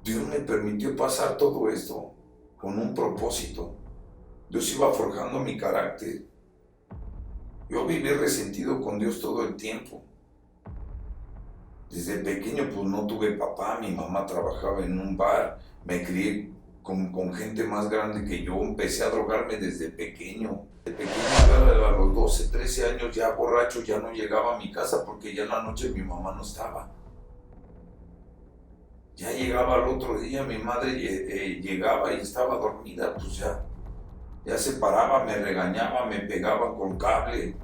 Dios me permitió pasar todo esto con un propósito. Dios iba forjando mi carácter. Yo viví resentido con Dios todo el tiempo. Desde pequeño pues no tuve papá, mi mamá trabajaba en un bar, me crié con gente más grande que yo, empecé a drogarme desde pequeño. De pequeño, a los 12, 13 años ya borracho, ya no llegaba a mi casa porque ya en la noche mi mamá no estaba. Ya llegaba al otro día, mi madre llegaba y estaba dormida, pues ya se paraba, me regañaba, me pegaba con cable,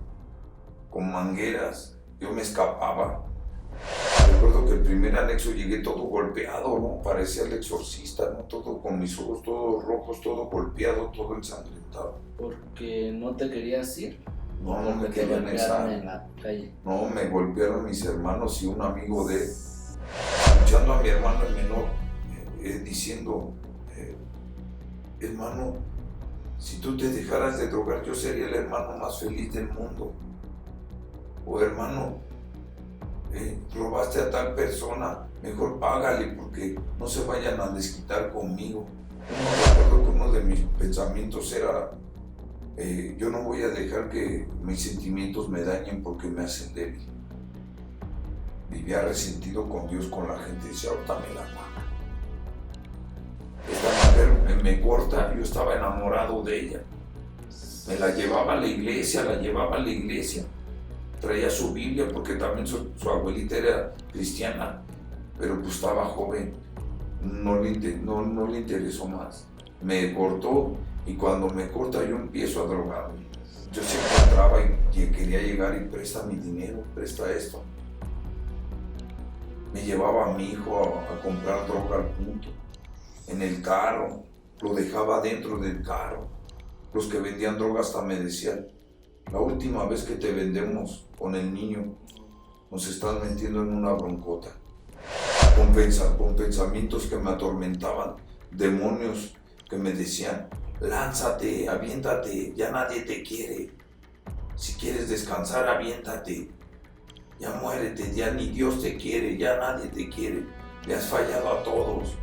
con mangueras, yo me escapaba. Recuerdo que el primer anexo llegué todo golpeado, ¿no? Parecía el exorcista, ¿no? Todo con mis ojos todos rojos, todo golpeado, todo ensangrentado. ¿Porque no te querías ir? No, no me Porque te querían golpearon echar. en la calle. No, me golpearon mis hermanos y un amigo de él, escuchando a mi hermano el menor, diciendo, hermano, si tú te dejaras de drogar, yo sería el hermano más feliz del mundo. O hermano, robaste a tal persona, mejor págale porque no se vayan a desquitar conmigo. Yo recuerdo que uno de mis pensamientos era, yo no voy a dejar que mis sentimientos me dañen porque me hacen débil. Vivía resentido con Dios, con la gente, decía, ahorita me la paga. Esta mujer me corta, yo estaba enamorado de ella. Me la llevaba a la iglesia, traía su Biblia porque también su abuelita era cristiana, pero pues estaba joven, no le interesó más. Me cortó y cuando me corta yo empiezo a drogarme. Yo siempre entraba y quería llegar y presta mi dinero, presta esto. Me llevaba a mi hijo a comprar droga al punto, en el carro, lo dejaba dentro del carro. Los que vendían droga hasta me decían, la última vez que te vendemos con el niño, nos estás metiendo en una broncota. Con pensamientos que me atormentaban, demonios que me decían, lánzate, aviéntate, ya nadie te quiere. Si quieres descansar, aviéntate. Ya muérete, ya ni Dios te quiere, ya nadie te quiere. Le has fallado a todos.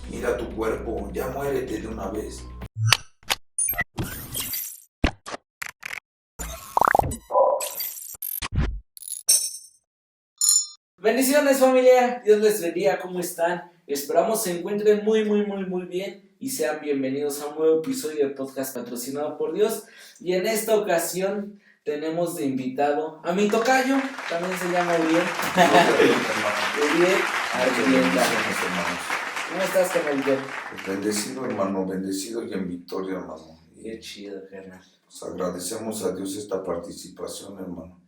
Mira tu cuerpo, ya muérete de una vez. Bendiciones, familia, Dios les bendiga, ¿cómo están? Esperamos se encuentren muy bien y sean bienvenidos a un nuevo episodio de podcast patrocinado por Dios. Y en esta ocasión tenemos de invitado a mi tocayo, también se llama Uriel. Uriel Arrieta. ¿Cómo estás, carnalito? Bendecido, hermano, bendecido y en victoria, hermano. Qué chido, carnal. Pues agradecemos a Dios esta participación, hermano.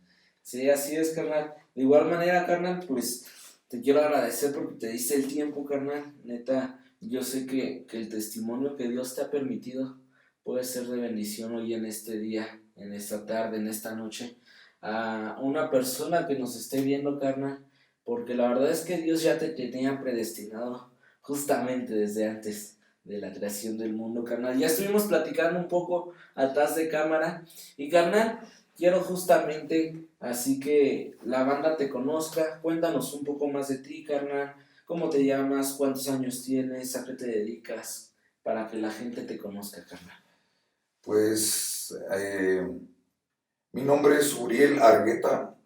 Sí, así es, carnal. De igual manera, carnal, pues te quiero agradecer porque te diste el tiempo, carnal. Neta, yo sé que el testimonio que Dios te ha permitido puede ser de bendición hoy en este día, en esta tarde, en esta noche, a una persona que nos esté viendo, carnal, porque la verdad es que Dios ya te tenía predestinado justamente desde antes de la creación del mundo, carnal. Ya estuvimos platicando un poco atrás de cámara y, carnal, quiero justamente así que la banda te conozca. Cuéntanos un poco más de ti, carnal. ¿Cómo te llamas? ¿Cuántos años tienes? ¿A qué te dedicas? Para que la gente te conozca, carnal. Pues mi nombre es Uriel Argueta.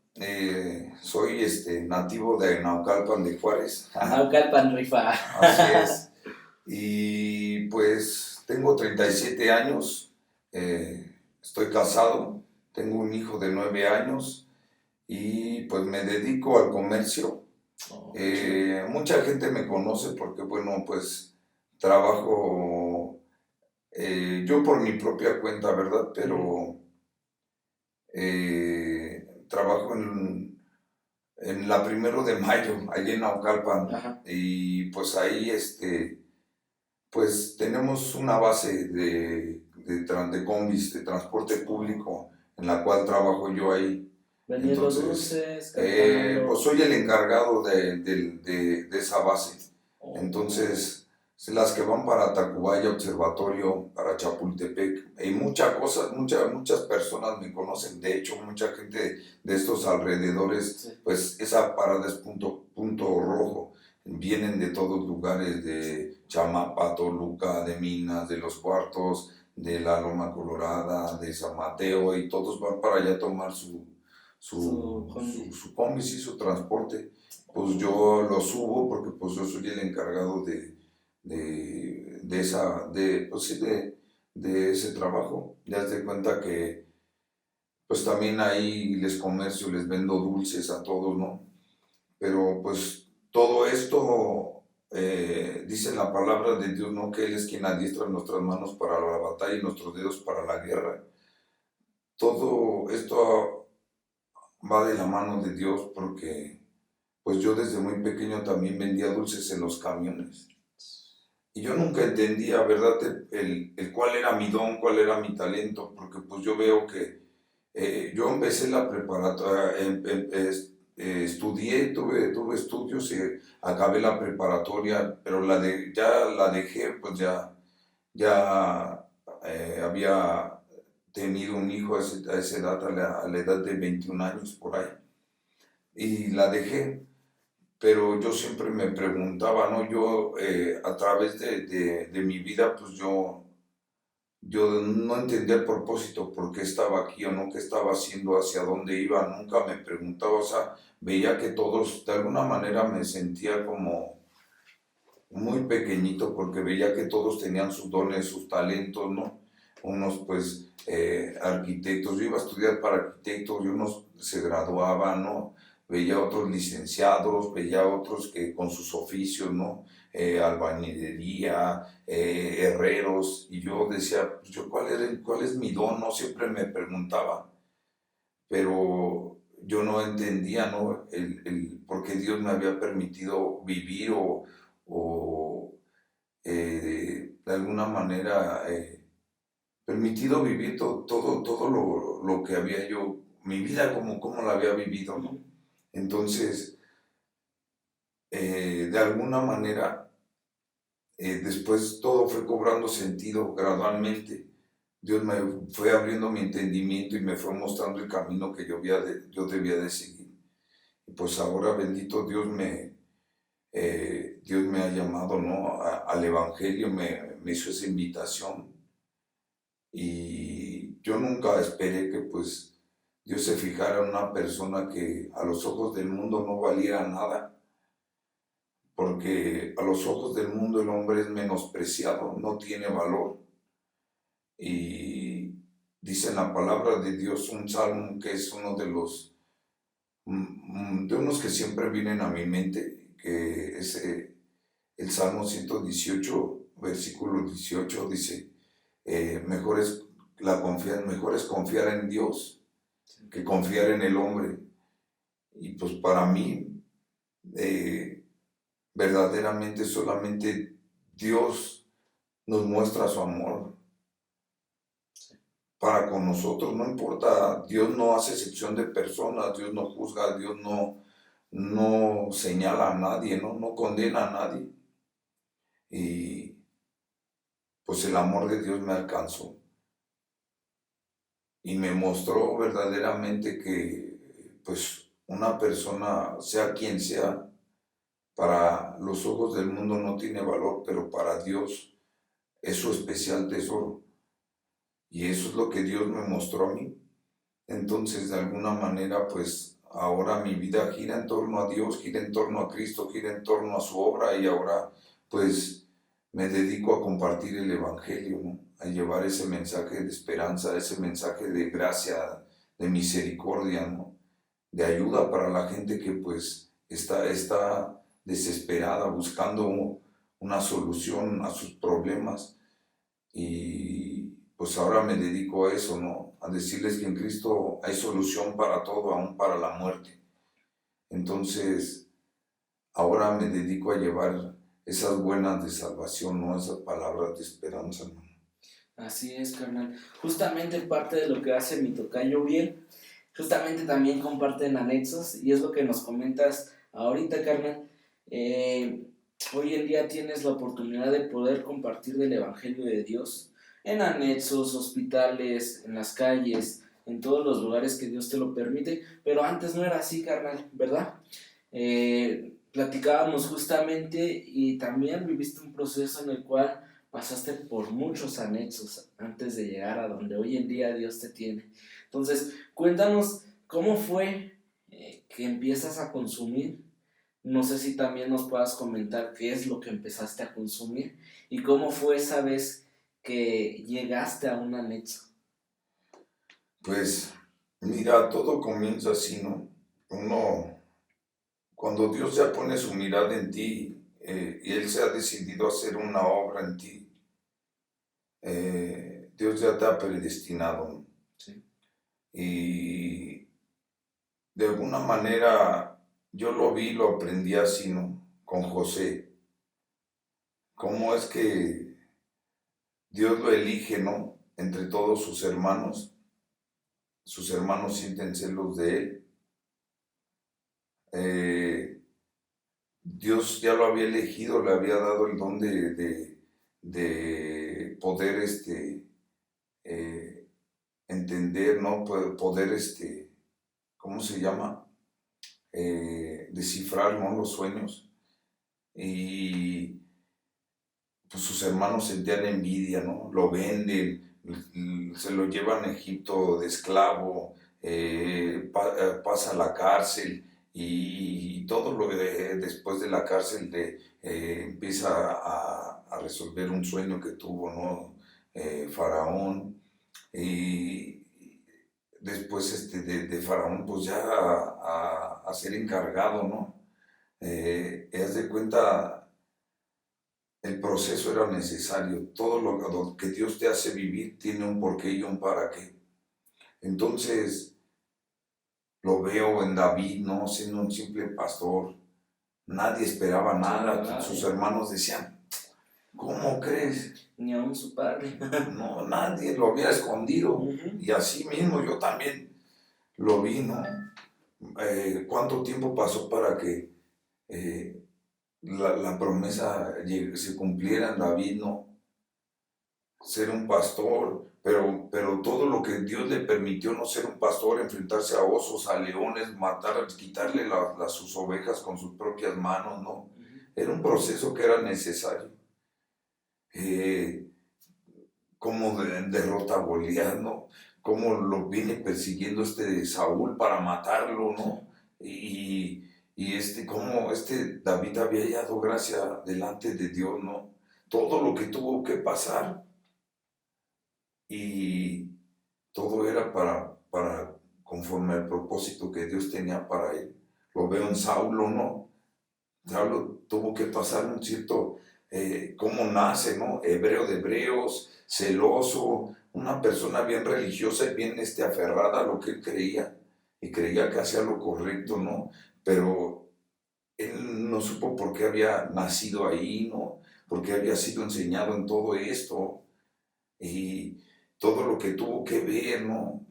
Soy nativo de Naucalpan de Juárez. Naucalpan rifa. Así es. Y pues tengo 37 años. Estoy casado. Tengo un hijo de 9 años. Y pues me dedico al comercio. Mucha gente me conoce porque, bueno, pues trabajo yo por mi propia cuenta, ¿verdad? Pero trabajo en la 1 de Mayo, allí en Naucalpan. Ajá. Y pues ahí, pues tenemos una base de combis, de transporte público, en la cual trabajo yo ahí. Vendiendo dulces, cantando. Pues soy el encargado de esa base. Entonces, las que van para Tacubaya, Observatorio, para Chapultepec, y muchas personas me conocen. De hecho, mucha gente de estos alrededores, Sí. pues esa parada es punto rojo. vienen de todos lugares, de Chamapa, Toluca, de Minas, de Los Cuartos, de la Loma Colorada, de San Mateo, y todos van para allá a tomar su combi, sí, su transporte. Pues yo lo subo porque pues yo soy el encargado pues sí, de ese trabajo. Ya te cuenta que pues también ahí les comercio, les vendo dulces a todos, ¿no? Pero pues todo esto, dice la palabra de Dios, ¿no? Que Él es quien adiestra nuestras manos para la batalla y nuestros dedos para la guerra. Todo esto va de la mano de Dios porque pues yo desde muy pequeño también vendía dulces en los camiones. Y yo nunca entendía, ¿verdad?, el cuál era mi don, cuál era mi talento, porque pues yo veo que yo empecé la preparatoria, estudié, tuve estudios y acabé la preparatoria, pero ya la dejé, pues ya había tenido un hijo a esa edad, a la edad de 21 años por ahí, y la dejé. Pero yo siempre me preguntaba, ¿no? Yo a través de mi vida, pues yo no entendía el propósito, por qué estaba aquí o no, qué estaba haciendo, hacia dónde iba, nunca me preguntaba, o sea, veía que todos, de alguna manera me sentía como muy pequeñito porque veía que todos tenían sus dones, sus talentos, ¿no? Unos pues arquitectos, yo iba a estudiar para arquitectos y unos se graduaban, ¿no? Veía otros licenciados, veía otros que con sus oficios, ¿no? Albañilería, herreros, y yo decía, pues yo, ¿cuál es mi don? No, siempre me preguntaba, pero yo no entendía, ¿no? El por qué Dios me había permitido vivir o de alguna manera permitido vivir todo lo que había yo, mi vida como la había vivido, ¿no? Entonces, de alguna manera, después todo fue cobrando sentido gradualmente. Dios me fue abriendo mi entendimiento y me fue mostrando el camino que yo debía de seguir. Y pues ahora, bendito Dios, Dios me ha llamado, ¿no? Al Evangelio, me hizo esa invitación. Y yo nunca esperé que pues Dios se fijara en una persona que a los ojos del mundo no valiera nada, porque a los ojos del mundo el hombre es menospreciado, no tiene valor. Y dice en la palabra de Dios un salmo que es uno de unos que siempre vienen a mi mente, que es el Salmo 118, versículo 18, dice, mejor es confiar en Dios que confiar en el hombre. Y pues para mí, verdaderamente solamente Dios nos muestra su amor para con nosotros, no importa, Dios no hace excepción de personas, Dios no juzga, Dios no señala a nadie, no condena a nadie. Y pues el amor de Dios me alcanzó y me mostró verdaderamente que pues una persona, sea quien sea, para los ojos del mundo no tiene valor, pero para Dios es su especial tesoro. Y eso es lo que Dios me mostró a mí. Entonces, de alguna manera, pues ahora mi vida gira en torno a Dios, gira en torno a Cristo, gira en torno a su obra, y ahora pues me dedico a compartir el Evangelio, ¿no? A llevar ese mensaje de esperanza, ese mensaje de gracia, de misericordia, ¿no? De ayuda para la gente que pues está desesperada, buscando una solución a sus problemas. Y pues ahora me dedico a eso, ¿no? A decirles que en Cristo hay solución para todo, aún para la muerte. Entonces, ahora me dedico a llevar esas buenas de salvación, ¿no? Esas palabras de esperanza, ¿no? Así es, carnal. Justamente parte de lo que hace mi tocayo bien, justamente también comparten anexos, y es lo que nos comentas ahorita, carnal. Hoy en día tienes la oportunidad de poder compartir del Evangelio de Dios en anexos, hospitales, en las calles, en todos los lugares que Dios te lo permite, pero antes no era así, carnal, ¿verdad? platicábamos justamente y también viviste un proceso en el cual pasaste por muchos anexos antes de llegar a donde hoy en día Dios te tiene. Entonces, cuéntanos cómo fue que empiezas a consumir. No sé si también nos puedas comentar qué es lo que empezaste a consumir y cómo fue esa vez que llegaste a un anexo. Pues mira, todo comienza así, ¿no? Uno, cuando Dios ya pone su mirada en ti y Él se ha decidido hacer una obra en ti, Dios ya te ha predestinado, ¿no? Sí. Y de alguna manera yo lo vi, lo aprendí así, ¿no? Con José. ¿Cómo es que Dios lo elige, ¿no? Entre todos sus hermanos sienten celos de él. Dios ya lo había elegido, le había dado el don de poder eh, entender, ¿no? Poder, ¿cómo se llama? Descifrar, ¿no? Los sueños. Y pues sus hermanos sentían envidia, ¿no? Lo venden, se lo llevan a Egipto de esclavo, pasa a la cárcel y todo lo que después de la cárcel empieza a resolver un sueño que tuvo, ¿no? Faraón. Y después de Faraón, pues ya a ser encargado, ¿no? Haz de cuenta, el proceso era necesario. Todo lo que Dios te hace vivir tiene un porqué y un para qué. Entonces, lo veo en David, ¿no? Siendo un simple pastor. Nadie esperaba nada. Sus hermanos decían, ¿cómo crees? Ni aún su padre. No, nadie lo había escondido. Uh-huh. Y así mismo yo también lo vi, ¿no? ¿Cuánto tiempo pasó para que la promesa se cumpliera en David, ¿no? Ser un pastor, pero todo lo que Dios le permitió no ser un pastor, enfrentarse a osos, a leones, matar, quitarle sus ovejas con sus propias manos, ¿no? Era un proceso que era necesario. Cómo derrota a Goliat, ¿no? Cómo lo viene persiguiendo de Saúl para matarlo, ¿no? Cómo David había hallado gracia delante de Dios, ¿no? Todo lo que tuvo que pasar y todo era para conforme al propósito que Dios tenía para él. Lo veo en Saulo, ¿no? Saulo tuvo que pasar un cierto, cómo nace, ¿no? Hebreo de hebreos, celoso, una persona bien religiosa y bien aferrada a lo que él creía, y creía que hacía lo correcto, ¿no? Pero él no supo por qué había nacido ahí, ¿no? Por qué había sido enseñado en todo esto, y todo lo que tuvo que ver, ¿no?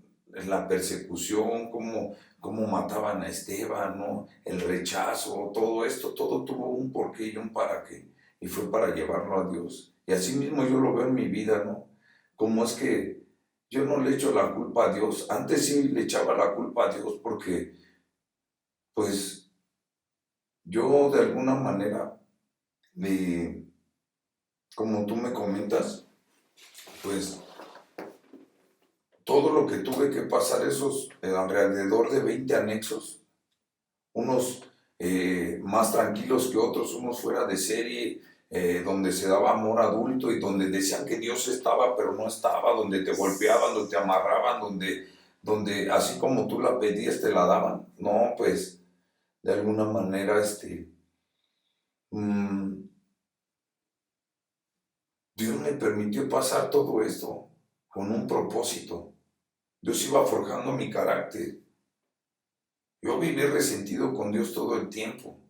La persecución, cómo mataban a Esteban, ¿no? El rechazo, todo esto, todo tuvo un porqué y un para qué, y fue para llevarlo a Dios. Y así mismo yo lo veo en mi vida, ¿no? Cómo es que yo no le echo la culpa a Dios. Antes sí le echaba la culpa a Dios porque, pues, yo de alguna manera, como tú me comentas, pues todo lo que tuve que pasar, esos alrededor de 20 anexos, unos más tranquilos que otros, unos fuera de serie, donde se daba amor adulto y donde decían que Dios estaba, pero no estaba, donde te golpeaban, donde te amarraban, donde así como tú la pedías te la daban. No, pues de alguna manera Dios me permitió pasar todo esto con un propósito. Dios iba forjando mi carácter. Yo viví resentido con Dios todo el tiempo.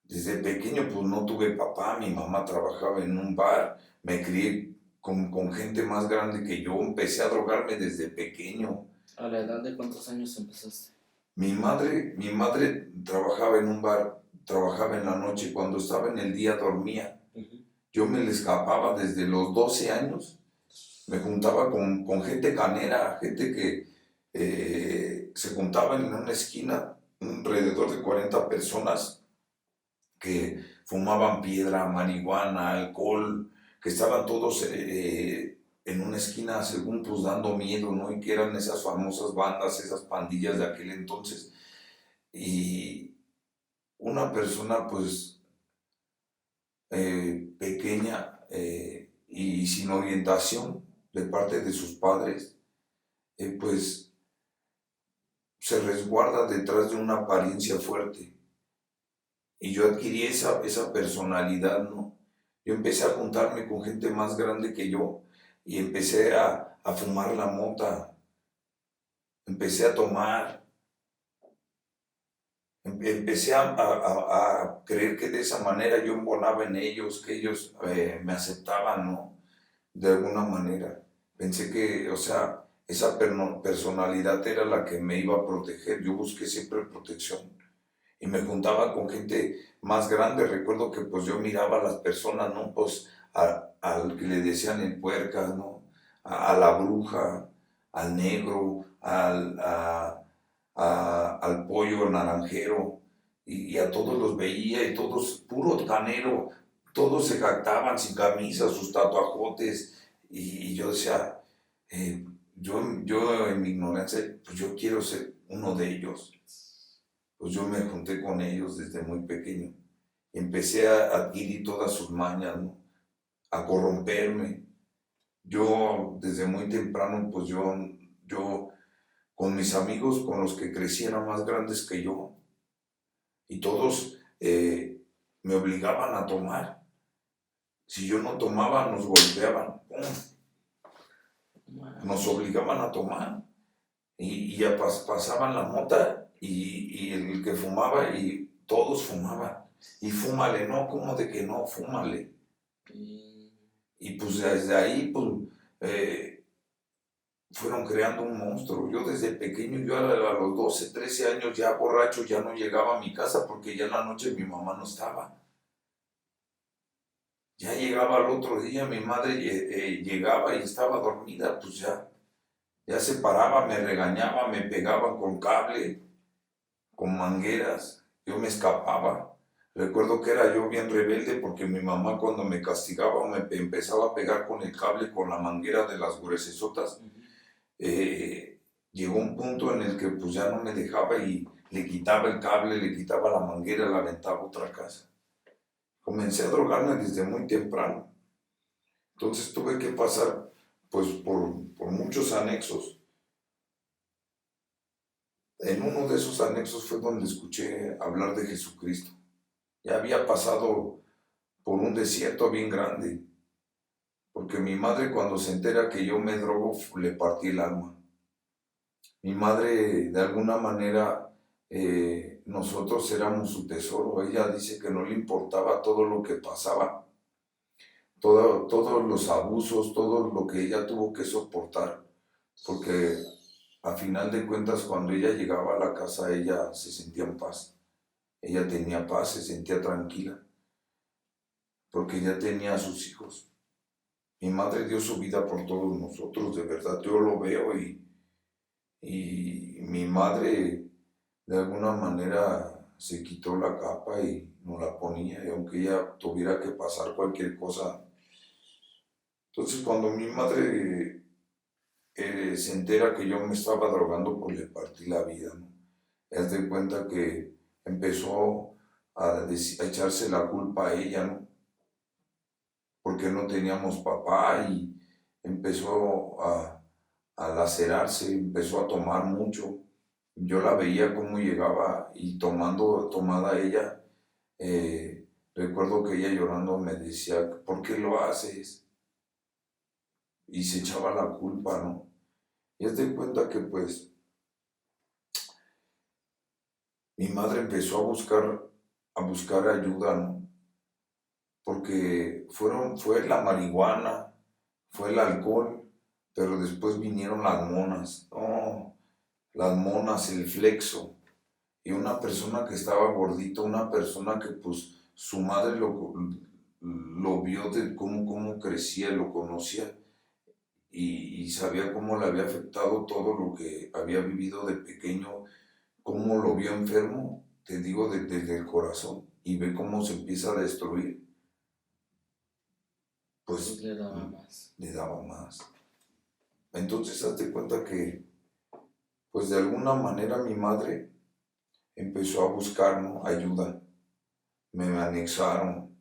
Desde pequeño pues no tuve papá, mi mamá trabajaba en un bar, me crié con gente más grande que yo, empecé a drogarme desde pequeño. ¿A la edad de cuántos años empezaste? Mi madre trabajaba en un bar, trabajaba en la noche, cuando estaba en el día dormía. Uh-huh. Yo me le escapaba desde los 12 años, me juntaba con gente canera, gente que se juntaba en una esquina alrededor de 40 personas que fumaban piedra, marihuana, alcohol, que estaban todos en una esquina, según pues dando miedo, ¿no? Y que eran esas famosas bandas, esas pandillas de aquel entonces. Y una persona pues pequeña y sin orientación de parte de sus padres, pues se resguarda detrás de una apariencia fuerte. Y yo adquirí esa personalidad, ¿no? Yo empecé a juntarme con gente más grande que yo y empecé a fumar la mota, empecé a tomar, empecé a creer que de esa manera yo embonaba en ellos, que ellos me aceptaban, ¿no? De alguna manera. Pensé que, o sea, esa personalidad era la que me iba a proteger. Yo busqué siempre protección y me juntaba con gente más grande. Recuerdo que pues yo miraba a las personas, ¿no? Pues al que le decían el puercas, ¿no? A la bruja, al negro, al pollo naranjero, y a todos los veía y todos, puro canero, todos se jactaban sin camisa, sus tatuajotes, y yo decía, yo en mi ignorancia, pues yo quiero ser uno de ellos. Pues yo me junté con ellos desde muy pequeño. Empecé a adquirir todas sus mañas, ¿no? A corromperme. Yo desde muy temprano, pues yo con mis amigos con los que crecí eran más grandes que yo y todos me obligaban a tomar. Si yo no tomaba, nos golpeaban, ¡pum! Nos obligaban a tomar y ya pasaban la mota y el que fumaba y todos fumaban. Y fúmale, no, ¿cómo de que no? Fúmale. Y pues desde ahí, pues, fueron creando un monstruo. Yo desde pequeño, yo a los 12, 13 años ya borracho, ya no llegaba a mi casa porque ya en la noche mi mamá no estaba. Ya llegaba al otro día, mi madre llegaba y estaba dormida, pues ya se paraba, me regañaba, me pegaban con cable, con mangueras, yo me escapaba. Recuerdo que era yo bien rebelde porque mi mamá cuando me castigaba me empezaba a pegar con el cable, con la manguera de las gruesesotas. Llegó un punto en el que pues ya no me dejaba y le quitaba el cable, le quitaba la manguera, la aventaba a otra casa. Comencé a drogarme desde muy temprano. Entonces tuve que pasar pues por muchos anexos. En uno de esos anexos fue donde escuché hablar de Jesucristo. Ya había pasado por un desierto bien grande, porque mi madre cuando se entera que yo me drogo le partí el alma. Mi madre de alguna manera nosotros éramos su tesoro. Ella dice que no le importaba todo lo que pasaba, todos los abusos, todo lo que ella tuvo que soportar, porque a final de cuentas cuando ella llegaba a la casa ella se sentía en paz, ella tenía paz, se sentía tranquila, porque ya tenía a sus hijos. Mi madre dio su vida por todos nosotros, de verdad, yo lo veo y mi madre de alguna manera se quitó la capa y nos la ponía, y aunque ella tuviera que pasar cualquier cosa. Entonces cuando mi madre se entera que yo me estaba drogando, pues le partí la vida, ¿no? Haz de cuenta que empezó a echarse la culpa a ella, ¿no? Porque no teníamos papá y empezó a lacerarse, empezó a tomar mucho. Yo la veía cómo llegaba y tomada ella, recuerdo que ella llorando me decía, ¿por qué lo haces? Y se echaba la culpa, ¿no? Y haz de cuenta que pues mi madre empezó a buscar ayuda, ¿no? Porque fue la marihuana, fue el alcohol, pero después vinieron las monas, no, las monas, el flexo, y una persona que estaba gordito, una persona que pues su madre lo vio de cómo crecía, lo conocía y sabía cómo le había afectado todo lo que había vivido de pequeño, cómo lo vio enfermo, te digo, desde el corazón, y ve cómo se empieza a destruir, Pues pues le daba más. le daba más. Entonces, hazte cuenta que, pues de alguna manera mi madre empezó a buscar, ¿no?, ayuda. Me anexaron.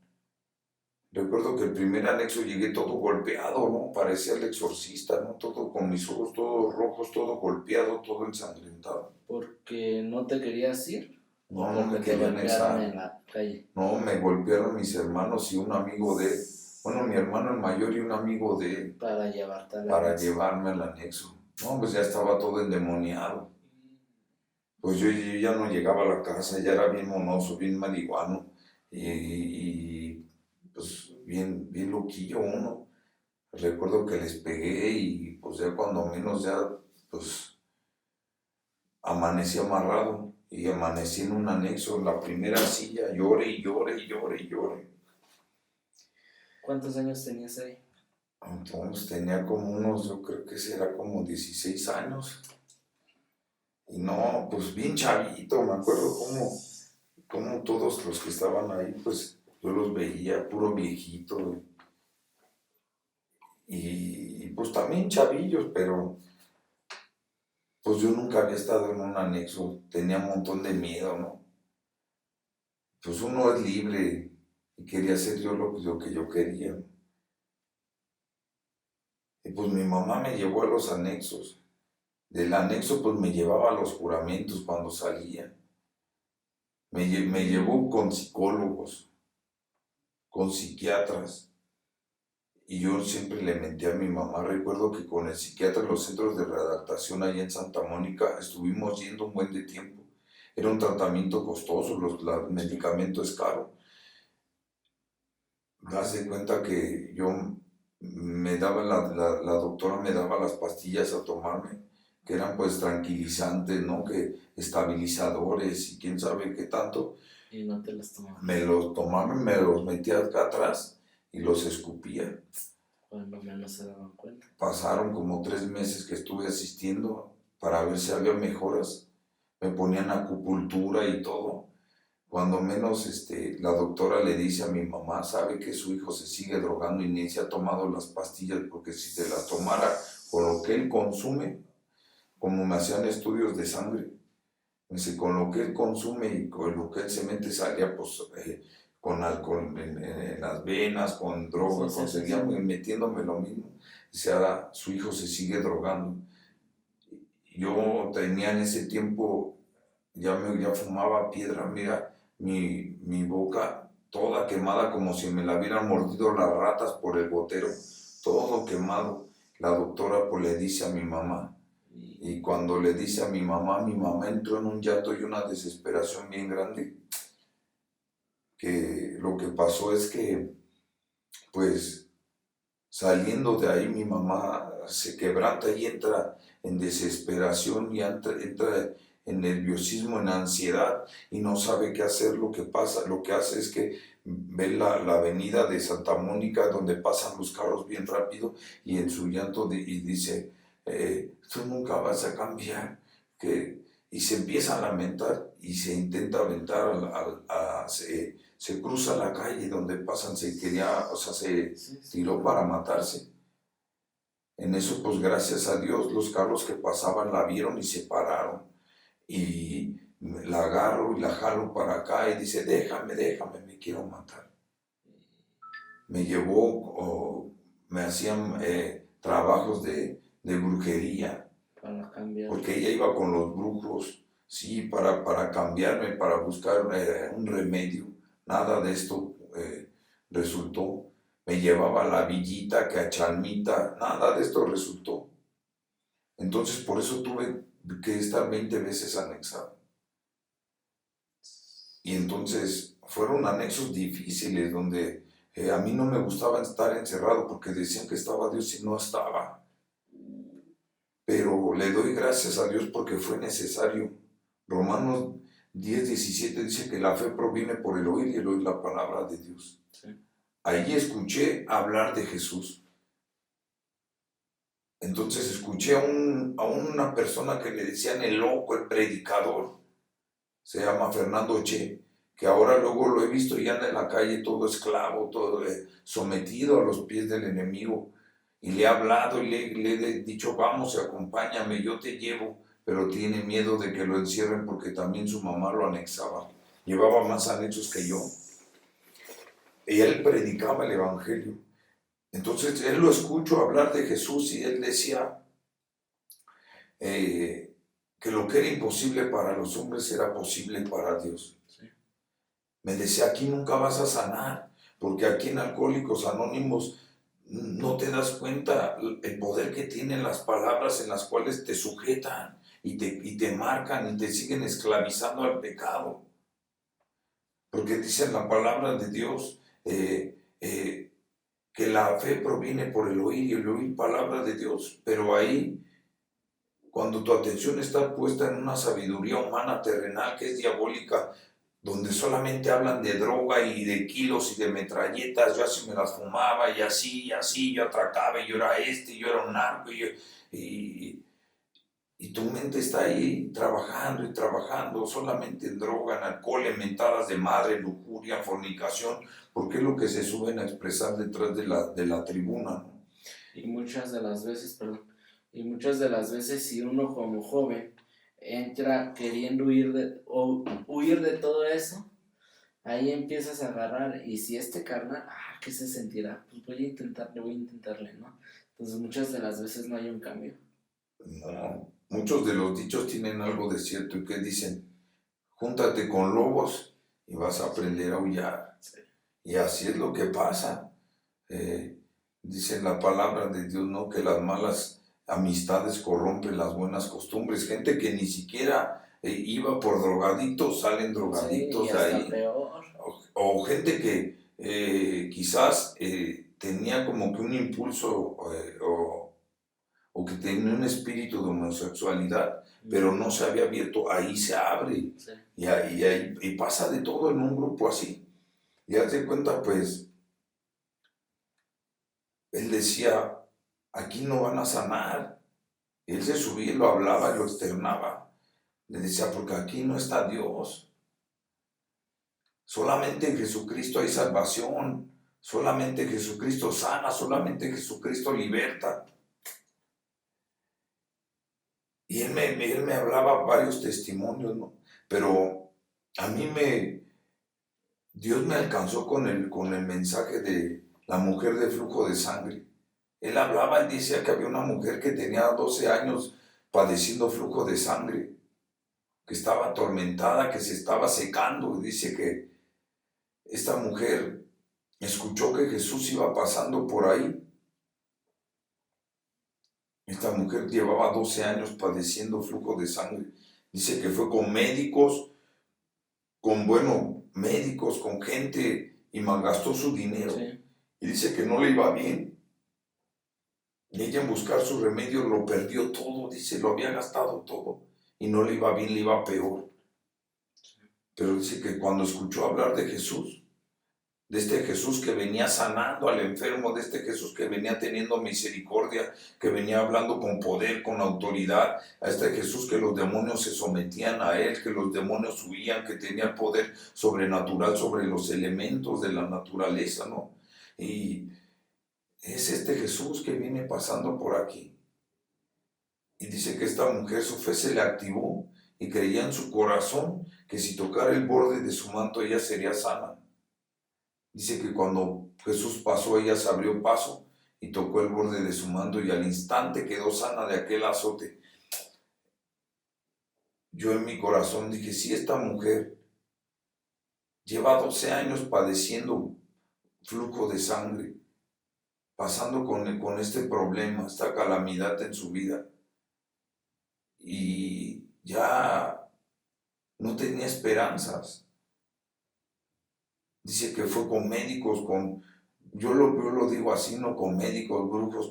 Recuerdo que el primer anexo llegué todo golpeado, ¿no? Parecía el exorcista, ¿no? Todo con mis ojos todos rojos, todo golpeado, todo ensangrentado. ¿Porque no te querías ir? ¿O No, no porque me te quería golpearon en anexar. la calle? No, me golpearon mis hermanos y un amigo de él. Bueno, mi hermano el mayor y un amigo de él Para llevarte al para anexo. llevarme al anexo. No, pues ya estaba todo endemoniado. Pues yo ya no llegaba a la casa, ya era bien monoso, bien marihuano pues bien loquillo uno. Recuerdo que les pegué y pues ya cuando menos ya pues amanecí amarrado y amanecí en un anexo, en la primera silla, llore y llore y llore y llore. ¿Cuántos años tenías ahí? Entonces tenía como unos, yo creo que será como 16 años. Y no, pues bien chavito, me acuerdo como todos los que estaban ahí, pues yo los veía puro viejito. Y pues también chavillos, pero pues yo nunca había estado en un anexo, tenía un montón de miedo, ¿no? Pues uno es libre y quería hacer yo lo que yo quería. Y pues mi mamá me llevó a los anexos. Del anexo pues me llevaba a los juramentos cuando salía. Me llevó con psicólogos, con psiquiatras. Y yo siempre le mentí a mi mamá. Recuerdo que con el psiquiatra en los centros de readaptación allá en Santa Mónica estuvimos yendo un buen de tiempo. Era un tratamiento costoso, el medicamento es caro. Haz de cuenta que yo me daba, la doctora me daba las pastillas a tomarme, que eran pues tranquilizantes, ¿no? Que estabilizadores y quién sabe qué tanto. Y no te las tomabas. Me los tomaba, me los metía acá atrás y los escupía. Cuando menos se daban cuenta. Pasaron como 3 meses que estuve asistiendo para ver si había mejoras. Me ponían acupuntura y todo. Cuando menos la doctora le dice a mi mamá, sabe que su hijo se sigue drogando y ni se ha tomado las pastillas, porque si se las tomara con lo que él consume, como me hacían estudios de sangre, me dice, con lo que él consume y con lo que él se mete salía pues con alcohol en las venas, con droga, Sí, conseguía sí. metiéndome lo mismo. Dice, ahora su hijo se sigue drogando. Yo tenía en ese tiempo, ya fumaba piedra, mira, mi boca toda quemada como si me la hubieran mordido las ratas por el gotero, todo quemado. La doctora pues le dice a mi mamá, y cuando le dice a mi mamá entró en un llanto y una desesperación bien grande, que lo que pasó es que pues saliendo de ahí mi mamá se quebranta y entra en desesperación y entra en nerviosismo, en ansiedad y no sabe qué hacer. Lo que pasa, lo que hace es que ve la avenida de Santa Mónica donde pasan los carros bien rápido y en su llanto y dice, tú nunca vas a cambiar. Y se empieza a lamentar y se intenta aventar se cruza la calle donde pasan, se tiró para matarse. En eso, pues gracias a Dios, los carros que pasaban la vieron y se pararon. Y la agarro y la jalo para acá y dice, déjame, me quiero matar. Me llevó, me hacían trabajos de brujería. Para cambiar. Porque ella iba con los brujos, sí, para cambiarme, para buscar un remedio. Nada de esto resultó. Me llevaba a la villita, que a Chalmita, nada de esto resultó. Entonces por eso tuve que estar 20 veces anexado. Y entonces fueron anexos difíciles donde a mí no me gustaba estar encerrado porque decían que estaba Dios y no estaba. Pero le doy gracias a Dios porque fue necesario. Romanos 10:17 dice que la fe proviene por el oír y el oír la palabra de Dios. Sí. Allí escuché hablar de Jesús. Entonces escuché a una persona que le decían el loco, el predicador. se llama Fernando Che, que ahora luego lo he visto y anda en la calle todo esclavo, todo sometido a los pies del enemigo. Y le he hablado y le he dicho, vamos, acompáñame, yo te llevo, pero tiene miedo de que lo encierren porque también su mamá lo anexaba. Llevaba más anexos que yo. Y él predicaba el evangelio. Entonces él lo escucho hablar de Jesús y él decía que lo que era imposible para los hombres era posible para Dios. Sí. Me decía, aquí nunca vas a sanar, porque aquí en Alcohólicos Anónimos no te das cuenta el poder que tienen las palabras en las cuales te sujetan y te marcan y te siguen esclavizando al pecado. Porque dice la palabra de Dios que la fe proviene por el oír y el oír palabra de Dios, pero ahí, cuando tu atención está puesta en una sabiduría humana terrenal que es diabólica, donde solamente hablan de droga y de kilos y de metralletas, yo así me las fumaba y así, yo atracaba y yo era y yo era un narco y tu mente está ahí trabajando y trabajando solamente en droga, en alcohol, en mentadas de madre, lujuria, fornicación, porque es lo que se suben a expresar detrás de la tribuna, ¿no? Y muchas de las veces, si uno como joven entra queriendo huir de todo eso, ahí empiezas a agarrar, y si este carnal, ¿qué se sentirá? Pues voy a intentarle, ¿no? Entonces muchas de las veces no hay un cambio. No, muchos de los dichos tienen algo de cierto y que dicen, júntate con lobos y vas a aprender a aullar. Sí. Y así es lo que pasa. Dice la palabra de Dios, ¿no? Que las malas amistades corrompen las buenas costumbres. Gente que ni siquiera iba por drogadictos, salen drogadictos sí, de ahí. Peor. O gente que quizás tenía como que un impulso o que tenía un espíritu de homosexualidad, pero no se había abierto, ahí se abre. Sí. Y pasa de todo en un grupo así. Y haz de cuenta, pues, él decía, aquí no van a sanar. Él se subía y lo hablaba y lo externaba. Le decía, porque aquí no está Dios. Solamente en Jesucristo hay salvación. Solamente Jesucristo sana. Solamente Jesucristo liberta. Y él me hablaba varios testimonios, ¿no? Pero a mí Dios me alcanzó con el mensaje de la mujer de flujo de sangre. Él hablaba y decía que había una mujer que tenía 12 años padeciendo flujo de sangre, que estaba atormentada, que se estaba secando. Y dice que esta mujer escuchó que Jesús iba pasando por ahí. Esta mujer llevaba 12 años padeciendo flujo de sangre. Dice que fue con médicos, con gente, y malgastó su dinero. Sí. Y dice que no le iba bien. Y ella en buscar su remedio lo perdió todo, dice, lo había gastado todo. Y no le iba bien, le iba peor. Pero dice que cuando escuchó hablar de Jesús, de este Jesús que venía sanando al enfermo, de este Jesús que venía teniendo misericordia, que venía hablando con poder, con autoridad, a este Jesús que los demonios se sometían a él, que los demonios huían, que tenía poder sobrenatural sobre los elementos de la naturaleza, ¿no? Y es este Jesús que viene pasando por aquí. Y dice que esta mujer, su fe se le activó y creía en su corazón que si tocara el borde de su manto ella sería sana. Dice que cuando Jesús pasó, ella se abrió paso y tocó el borde de su manto y al instante quedó sana de aquel azote. Yo en mi corazón dije, si esta mujer lleva 12 años padeciendo flujo de sangre, pasando con este problema, esta calamidad en su vida, y ya no tenía esperanzas. Dice que fue con médicos, yo lo digo así, no con médicos, brujos,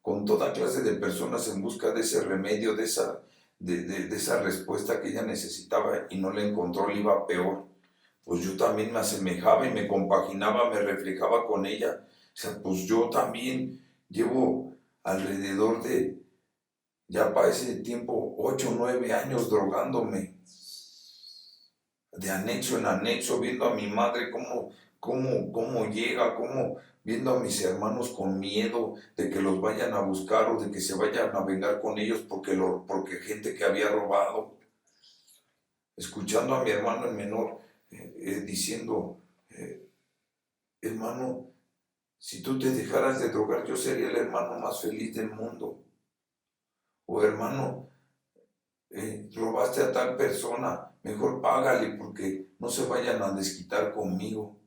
con toda clase de personas en busca de ese remedio, de esa respuesta que ella necesitaba y no la encontró, le iba peor. Pues yo también me asemejaba y me compaginaba, me reflejaba con ella. O sea, pues yo también llevo alrededor de, ya para ese tiempo, 8 o 9 años drogándome. de anexo en anexo, viendo a mi madre cómo llega, viendo a mis hermanos con miedo de que los vayan a buscar o de que se vayan a vengar con ellos porque gente que había robado. Escuchando a mi hermano el menor diciendo, hermano, si tú te dejaras de drogar, yo sería el hermano más feliz del mundo. O hermano, robaste a tal persona, mejor págale porque no se vayan a desquitar conmigo.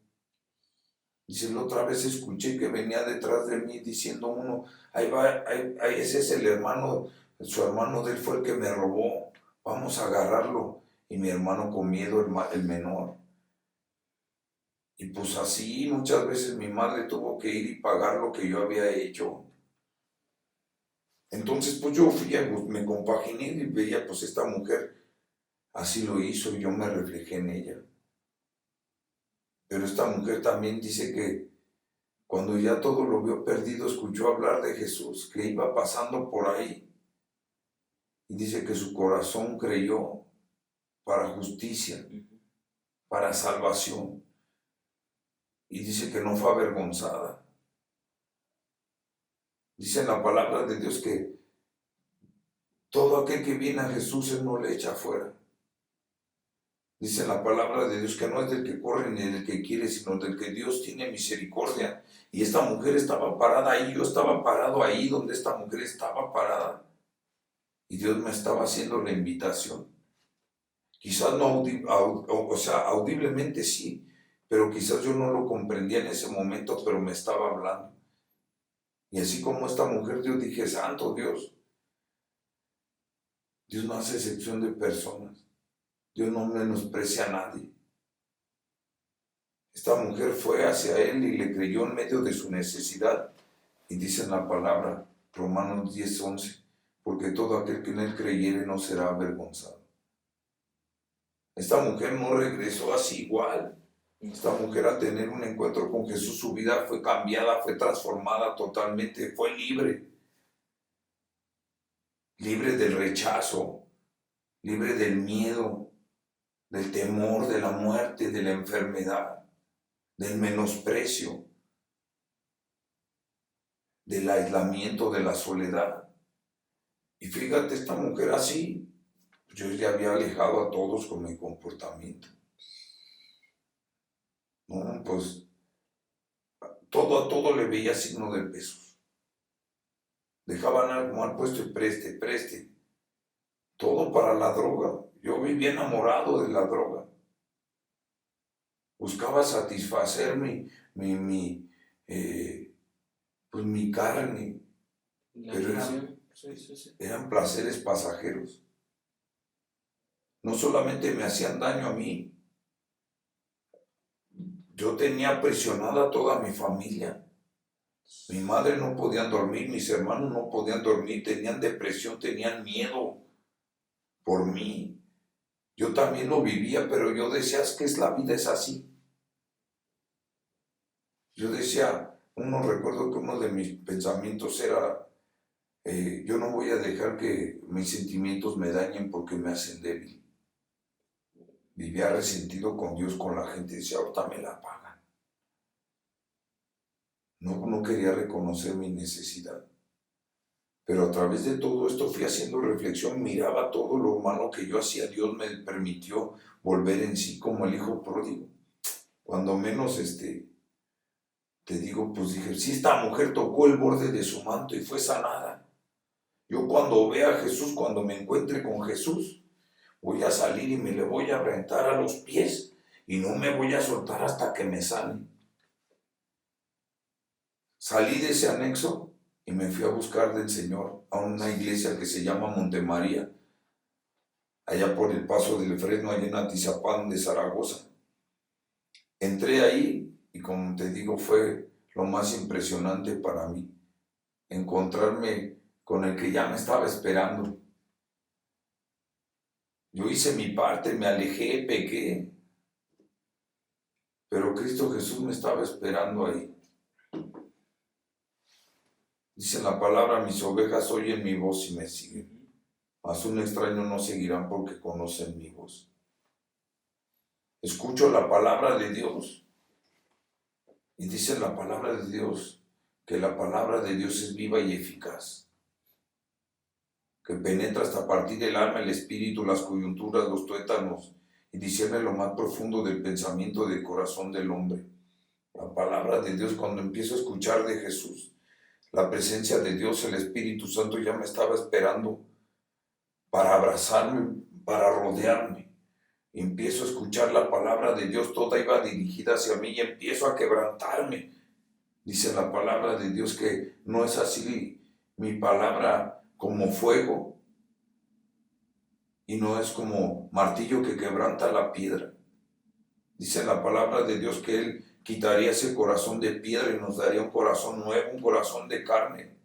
Dice, la otra vez escuché que venía detrás de mí diciendo uno, ahí va, ese es el hermano, su hermano de él fue el que me robó, vamos a agarrarlo. Y mi hermano con miedo, el menor. Y pues así muchas veces mi madre tuvo que ir y pagar lo que yo había hecho. Entonces pues yo fui, pues, me compaginé y veía pues esta mujer así lo hizo y yo me reflejé en ella. Pero esta mujer también dice que cuando ya todo lo vio perdido, escuchó hablar de Jesús, que iba pasando por ahí. Y dice que su corazón creyó para justicia, para salvación. Y dice que no fue avergonzada. Dice en la palabra de Dios que todo aquel que viene a Jesús, Él no le echa fuera. Dice la palabra de Dios que no es del que corre ni del que quiere, sino del que Dios tiene misericordia. Y esta mujer estaba parada ahí, yo estaba parado ahí donde esta mujer estaba parada. Y Dios me estaba haciendo la invitación. Quizás no audiblemente sí, pero quizás yo no lo comprendía en ese momento, pero me estaba hablando. Y así como esta mujer, yo dije, santo Dios. Dios no hace excepción de personas. Dios no menosprecia a nadie. Esta mujer fue hacia él y le creyó en medio de su necesidad. Y dice en la palabra, Romanos 10:11, porque todo aquel que en él creyere no será avergonzado. Esta mujer no regresó así igual. Esta mujer al tener un encuentro con Jesús, su vida fue cambiada, fue transformada totalmente, fue libre. Libre del rechazo, libre del miedo, del temor, de la muerte, de la enfermedad, del menosprecio, del aislamiento, de la soledad. Y fíjate, esta mujer así, yo ya había alejado a todos con mi comportamiento. No, pues a todo le veía signo de pesos. Dejaban algo mal puesto y preste. Todo para la droga. Yo vivía enamorado de la droga. Buscaba satisfacer mi carne. Pero eran placeres pasajeros. No solamente me hacían daño a mí, yo tenía presionada a toda mi familia. Mi madre no podía dormir, mis hermanos no podían dormir, tenían depresión, tenían miedo por mí. Yo también lo vivía, pero yo decía, es que la vida es así. Yo decía, recuerdo que uno de mis pensamientos era, yo no voy a dejar que mis sentimientos me dañen porque me hacen débil. Vivía resentido con Dios, con la gente, decía, ahorita me la pagan. No quería reconocer mi necesidad. Pero a través de todo esto fui haciendo reflexión, miraba todo lo malo que yo hacía. Dios me permitió volver en sí como el hijo pródigo. Cuando menos, te digo, pues dije, si esta mujer tocó el borde de su manto y fue sanada. Yo cuando vea a Jesús, cuando me encuentre con Jesús, voy a salir y me le voy a aventar a los pies y no me voy a soltar hasta que me sane. Salí de ese anexo y me fui a buscar del Señor a una iglesia que se llama Montemaría, allá por el Paso del Fresno, allá en Atizapán de Zaragoza. Entré ahí y como te digo, fue lo más impresionante para mí, encontrarme con el que ya me estaba esperando. Yo hice mi parte, me alejé, pequé, pero Cristo Jesús me estaba esperando ahí. Dice la palabra, mis ovejas oyen mi voz y me siguen. Mas un extraño no seguirán porque conocen mi voz. escucho la palabra de Dios. Y dice la palabra de Dios que la palabra de Dios es viva y eficaz, que penetra hasta partir del alma, el espíritu, las coyunturas, los tuétanos, y discierne lo más profundo del pensamiento del corazón del hombre. La palabra de Dios, cuando empiezo a escuchar de Jesús, la presencia de Dios, el Espíritu Santo ya me estaba esperando para abrazarme, para rodearme. Empiezo a escuchar la palabra de Dios, toda iba dirigida hacia mí y empiezo a quebrantarme. Dice la palabra de Dios que no es así mi palabra como fuego y no es como martillo que quebranta la piedra. Dice la palabra de Dios que Él quitaría ese corazón de piedra y nos daría un corazón nuevo, un corazón de carne.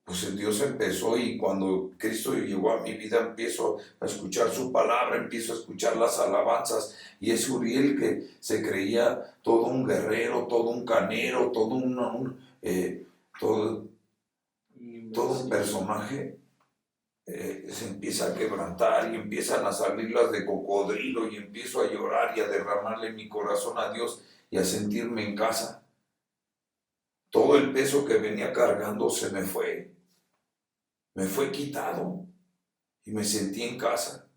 Pues Dios empezó y cuando Cristo llegó a mi vida empiezo a escuchar su palabra, empiezo a escuchar las alabanzas y es Uriel que se creía todo un guerrero, todo un canero, todo un personaje, se empieza a quebrantar y empiezan a salir las de cocodrilo y empiezo a llorar y a derramarle mi corazón a Dios y a sentirme en casa. Todo el peso que venía cargando se me fue quitado y me sentí en casa.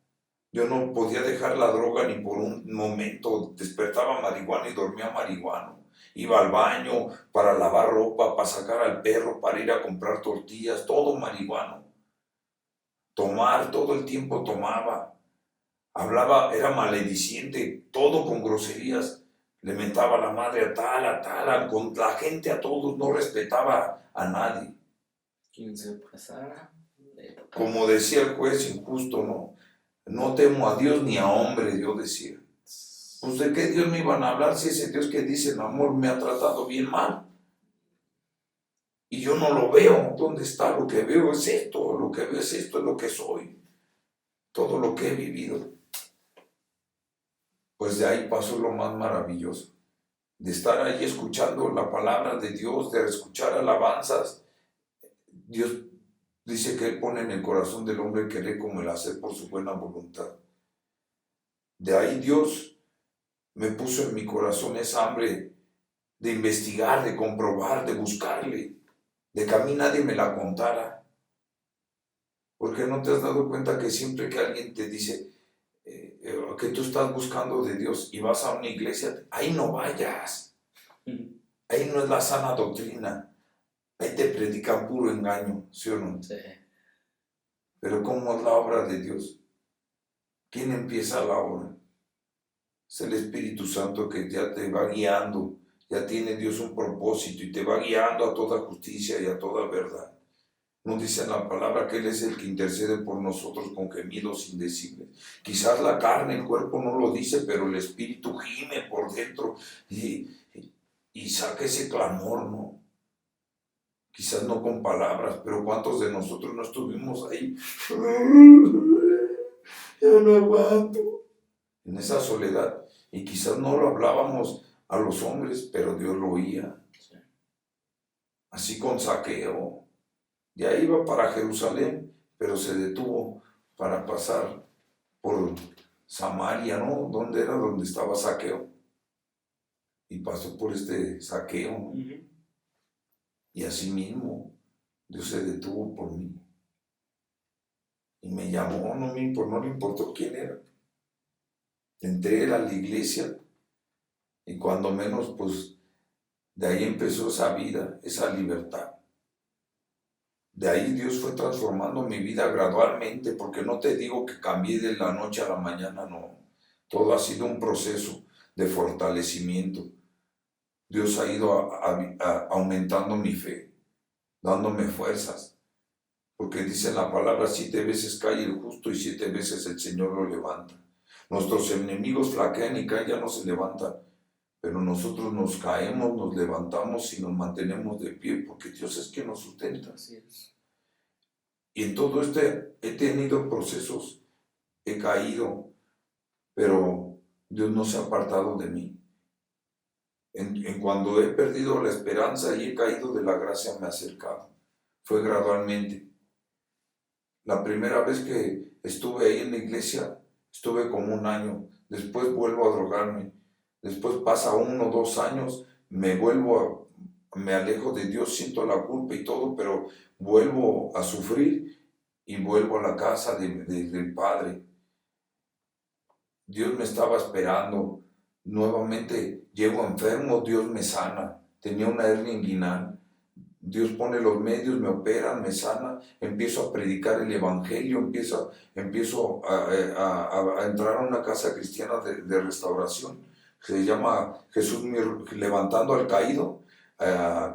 Yo no podía dejar la droga ni por un momento. Despertaba marihuana y dormía marihuano. Iba al baño para lavar ropa, para sacar al perro, para ir a comprar tortillas, todo marihuano. Tomar, todo el tiempo tomaba. Hablaba, era malediciente, todo con groserías. Le mentaba la madre a tal, con la gente, a todos, no respetaba a nadie. Quien se pasara. Como decía el juez injusto, ¿no? No temo a Dios ni a hombre, yo decía. Pues de qué Dios me iban a hablar si ese Dios que dice el amor me ha tratado bien mal. Y yo no lo veo. ¿Dónde está? Lo que veo es esto, lo que veo es esto, es lo que soy. Todo lo que he vivido. Pues de ahí pasó lo más maravilloso. De estar ahí escuchando la palabra de Dios, de escuchar alabanzas. Dios dice que Él pone en el corazón del hombre el querer como el hacer por su buena voluntad. De ahí Dios me puso en mi corazón esa hambre de investigar, de comprobar, de buscarle, de que a mí nadie me la contara. Porque no te has dado cuenta que siempre que alguien te dice que tú estás buscando de Dios y vas a una iglesia, ahí no vayas. Ahí no es la sana doctrina. Ahí te predican puro engaño, ¿sí o no? Sí. Pero ¿cómo es la obra de Dios? ¿Quién empieza la obra? Es el Espíritu Santo que ya te va guiando. Ya tiene Dios un propósito y te va guiando a toda justicia y a toda verdad. Nos dice en la palabra que Él es el que intercede por nosotros con gemidos indecibles. Quizás la carne, el cuerpo no lo dice, pero el Espíritu gime por dentro y saca ese clamor, ¿no? Quizás no con palabras, pero ¿cuántos de nosotros no estuvimos ahí? Ya no aguanto. En esa soledad. Y quizás no lo hablábamos a los hombres, pero Dios lo oía. Sí. Así con Zaqueo. Ya iba para Jerusalén, pero se detuvo para pasar por Samaria, ¿no? ¿Dónde era? Donde estaba Zaqueo. Y pasó por este Zaqueo, ¿no? Uh-huh. Y así mismo Dios se detuvo por mí. Y me llamó, no le importó quién era. Entré a la iglesia y cuando menos, pues, de ahí empezó esa vida, esa libertad. De ahí Dios fue transformando mi vida gradualmente, porque no te digo que cambié de la noche a la mañana, no. Todo ha sido un proceso de fortalecimiento. Dios ha ido aumentando mi fe, dándome fuerzas. Porque dice la palabra, 7 veces cae el justo y 7 veces el Señor lo levanta. Nuestros enemigos flaquean y caen, ya no se levantan. Pero nosotros nos caemos, nos levantamos y nos mantenemos de pie, porque Dios es quien nos sustenta. Así es. Y en todo he tenido procesos, he caído, pero Dios no se ha apartado de mí. En cuando he perdido la esperanza y he caído de la gracia, me ha acercado. Fue gradualmente. La primera vez que estuve ahí en la iglesia, estuve como un año. después vuelvo a drogarme, después pasa 1 o 2 años, me alejo de Dios, siento la culpa y todo, pero vuelvo a sufrir y vuelvo a la casa del Padre. Dios me estaba esperando, nuevamente llego enfermo, Dios me sana, tenía una hernia inguinal. Dios pone los medios, me operan, me sana, empiezo a predicar el Evangelio, empiezo a entrar a una casa cristiana de restauración. Se llama Jesús Levantando al Caído,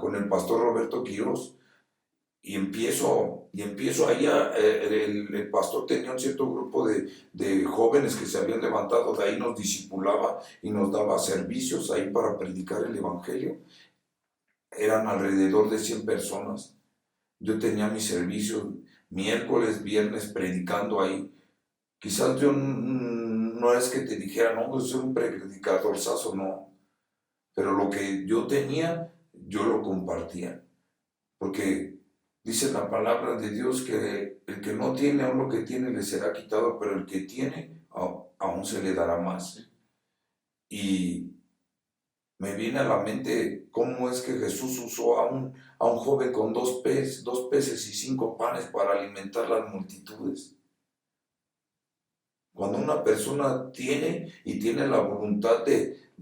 con el pastor Roberto Quirós. Y empiezo ahí, el pastor tenía un cierto grupo de jóvenes que se habían levantado, de ahí nos discipulaba y nos daba servicios ahí para predicar el Evangelio. Eran alrededor de 100 personas. Yo tenía mis servicios miércoles, viernes predicando ahí. Quizás yo no es que te dijera, no, pues soy un predicadorzazo, no. Pero lo que yo tenía, yo lo compartía. Porque dice la palabra de Dios que el que no tiene, aún lo que tiene le será quitado, pero el que tiene, aún se le dará más. Y me viene a la mente cómo es que Jesús usó a un joven con 2 peces y 5 panes para alimentar las multitudes. Cuando una persona tiene la voluntad de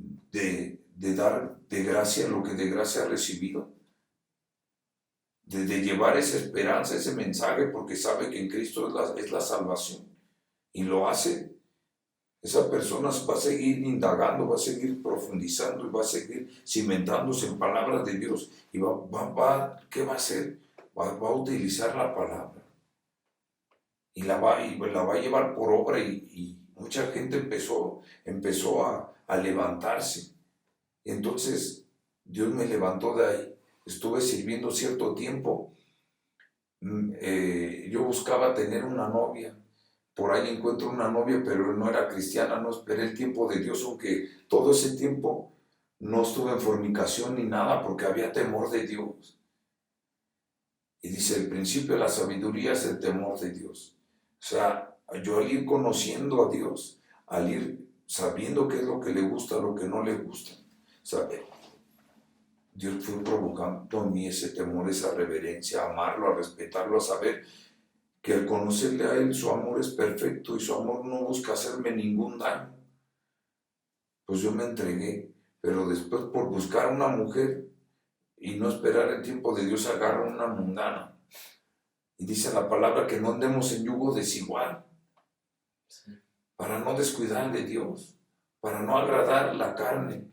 dar de gracia lo que de gracia ha recibido, de llevar esa esperanza, ese mensaje, porque sabe que en Cristo es la salvación, y lo hace, esa persona va a seguir indagando, va a seguir profundizando y va a seguir cimentándose en palabras de Dios. Y ¿qué va a hacer? Va a utilizar la palabra y la va a llevar por obra, y mucha gente empezó a levantarse. Y entonces Dios me levantó de ahí. Estuve sirviendo cierto tiempo. Yo buscaba tener una novia. Por ahí encuentro una novia, pero no era cristiana, no esperé el tiempo de Dios, aunque todo ese tiempo no estuve en fornicación ni nada, porque había temor de Dios. Y dice, el principio de la sabiduría es el temor de Dios. O sea, yo al ir conociendo a Dios, al ir sabiendo qué es lo que le gusta, lo que no le gusta, ¿sabe? Dios fue provocando en mí ese temor, esa reverencia, a amarlo, a respetarlo, a saber que al conocerle a Él, su amor es perfecto y su amor no busca hacerme ningún daño. Pues yo me entregué, pero después por buscar una mujer y no esperar el tiempo de Dios, agarro una mundana. Y dice la palabra que no andemos en yugo desigual, sí, para no descuidar de Dios, para no agradar la carne,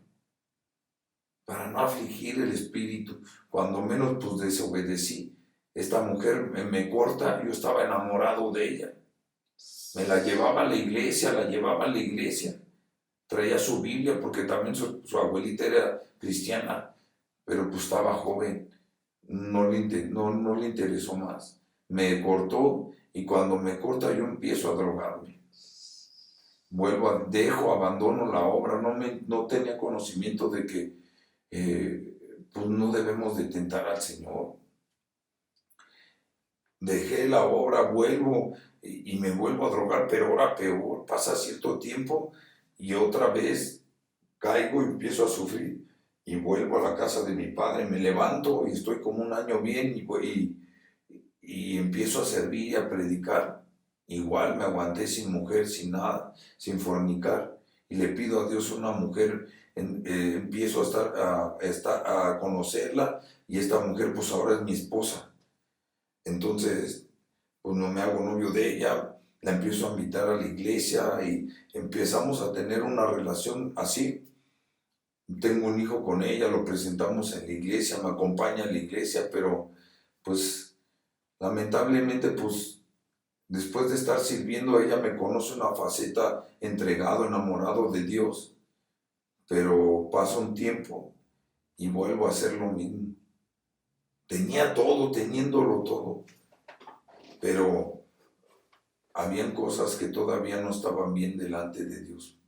para no afligir el espíritu. Cuando menos pues desobedecí. Esta mujer me corta, yo estaba enamorado de ella. Me la llevaba a la iglesia, Traía su Biblia porque también su abuelita era cristiana, pero pues estaba joven, no le interesó más. Me cortó, y cuando me corta yo empiezo a drogarme. Abandono la obra, no tenía conocimiento de que pues no debemos de tentar al Señor. Dejé la obra, vuelvo y me vuelvo a drogar, pero ahora peor. Pasa cierto tiempo y otra vez caigo y empiezo a sufrir, y vuelvo a la casa de mi padre, me levanto y estoy como 1 año bien, y empiezo a servir y a predicar. Igual me aguanté sin mujer, sin nada, sin fornicar, y le pido a Dios una mujer. Empiezo a conocerla, y esta mujer pues ahora es mi esposa. Entonces pues no me hago novio de ella, la empiezo a invitar a la iglesia y empezamos a tener una relación así. Tengo un hijo con ella, lo presentamos en la iglesia, me acompaña a la iglesia, pero pues lamentablemente pues después de estar sirviendo, ella me conoce una faceta entregado, enamorado de Dios, pero pasa un tiempo y vuelvo a hacer lo mismo. Teniéndolo todo, pero habían cosas que todavía no estaban bien delante de Dios.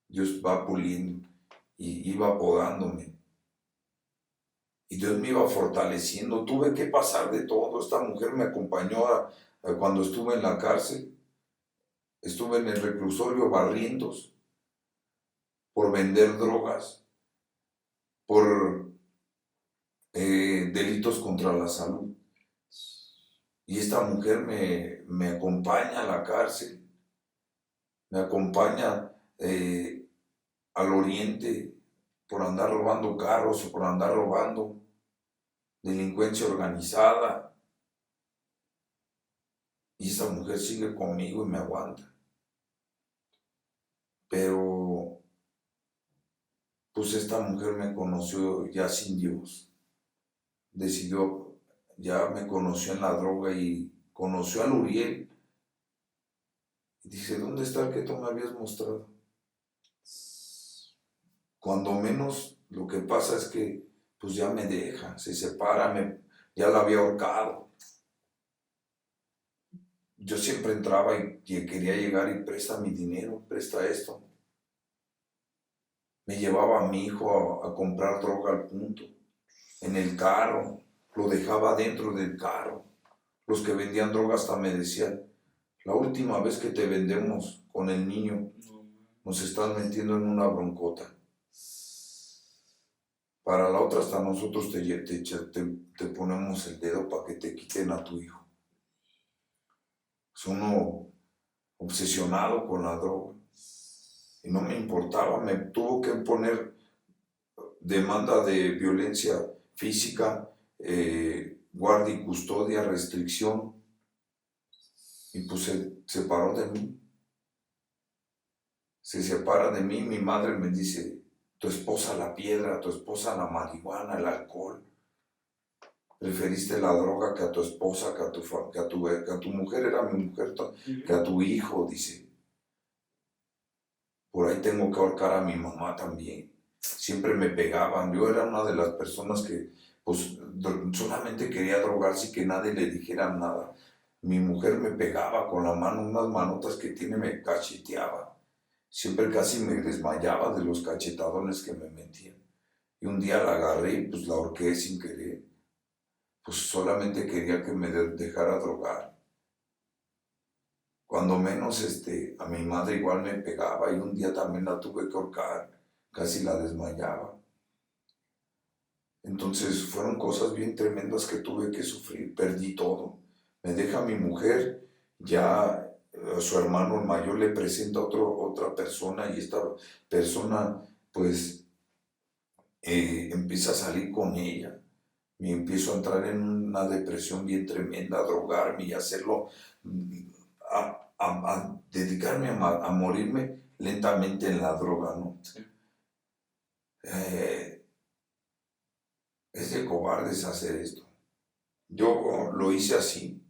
Dios va puliendo y iba podándome. Y Dios me iba fortaleciendo. Tuve que pasar de todo. Esta mujer me acompañó cuando estuve en la cárcel. Estuve en el reclusorio barrientos. por vender drogas, por delitos contra la salud. Y esta mujer me acompaña a la cárcel, me acompaña al oriente por andar robando carros o por andar robando, delincuencia organizada. Y esta mujer sigue conmigo y me aguanta. Pero pues esta mujer me conoció ya sin Dios. Decidió, ya me conoció en la droga y conoció al Uriel. Y dice, ¿dónde está el que tú me habías mostrado? Cuando menos lo que pasa es que pues ya me deja, se separa, ya la había ahorcado. Yo siempre entraba y quería llegar y presta mi dinero, presta esto. Me llevaba a mi hijo a comprar droga al punto, en el carro, lo dejaba dentro del carro. Los que vendían droga hasta me decían, la última vez que te vendemos con el niño, nos están metiendo en una broncota. Para la otra hasta nosotros te ponemos el dedo para que te quiten a tu hijo. Es uno obsesionado con la droga. Y no me importaba, me tuvo que poner demanda de violencia física, guardia y custodia, restricción. Y pues se separó de mí. Se separa de mí, mi madre me dice, tu esposa la piedra, tu esposa la marihuana, el alcohol. Preferiste la droga que a tu esposa, que a tu mujer, era mi mujer, que a tu hijo, dice. Por ahí tengo que ahorcar a mi mamá también. Siempre me pegaban. Yo era una de las personas que pues solamente quería drogarse y que nadie le dijera nada. Mi mujer me pegaba con la mano, unas manotas que tiene, me cacheteaba. Siempre casi me desmayaba de los cachetadones que me metían. Y un día la agarré y pues la ahorqué sin querer. Pues solamente quería que me dejara drogar. Cuando menos a mi madre igual me pegaba y un día también la tuve que ahorcar, casi la desmayaba. Entonces fueron cosas bien tremendas que tuve que sufrir, perdí todo. Me deja mi mujer, ya su hermano mayor le presenta a otra persona y esta persona pues empieza a salir con ella. Me empiezo a entrar en una depresión bien tremenda, a drogarme y hacerlo, a dedicarme a morirme lentamente en la droga, ¿no? Sí. Es de cobardes hacer esto. Yo lo hice así.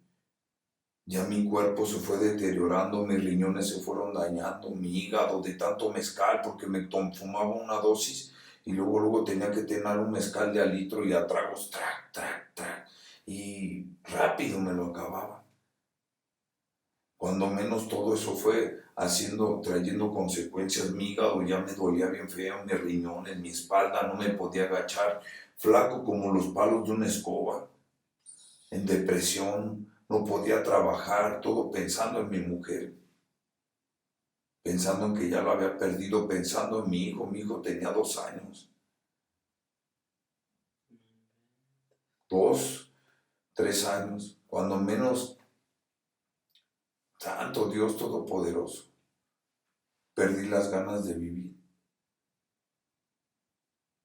Ya mi cuerpo se fue deteriorando, mis riñones se fueron dañando, mi hígado de tanto mezcal, porque me fumaba una dosis y luego tenía que tener un mezcal de al litro y a tragos, trac, trac, trac, y rápido me lo acababa. Cuando menos todo eso fue trayendo consecuencias, mi hígado ya me dolía bien feo, mis riñones, mi espalda, no me podía agachar, flaco como los palos de una escoba, en depresión, no podía trabajar, todo pensando en mi mujer, pensando en que ya lo había perdido, pensando en mi hijo tenía 2 años, 2, 3 años, cuando menos. Santo Dios Todopoderoso, perdí las ganas de vivir.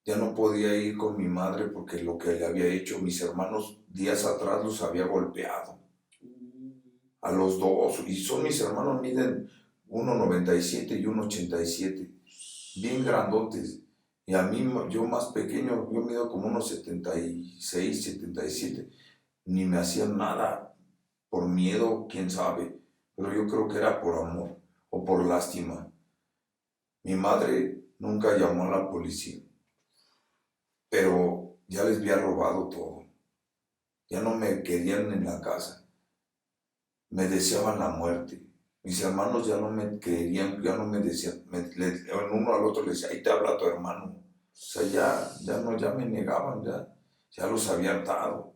Ya no podía ir con mi madre porque lo que le había hecho mis hermanos días atrás los había golpeado. A los dos, y son mis hermanos, miden 1,97 y 1,87, bien grandotes. Y a mí, yo más pequeño, yo mido como 1,76, 77, ni me hacían nada, por miedo, quién sabe. Pero yo creo que era por amor o por lástima. Mi madre nunca llamó a la policía, pero ya les había robado todo. Ya no me querían en la casa. Me deseaban la muerte. Mis hermanos ya no me querían, ya no me decían, en uno al otro le decía, ahí te habla tu hermano. O sea, ya me negaban, ya los había hartado.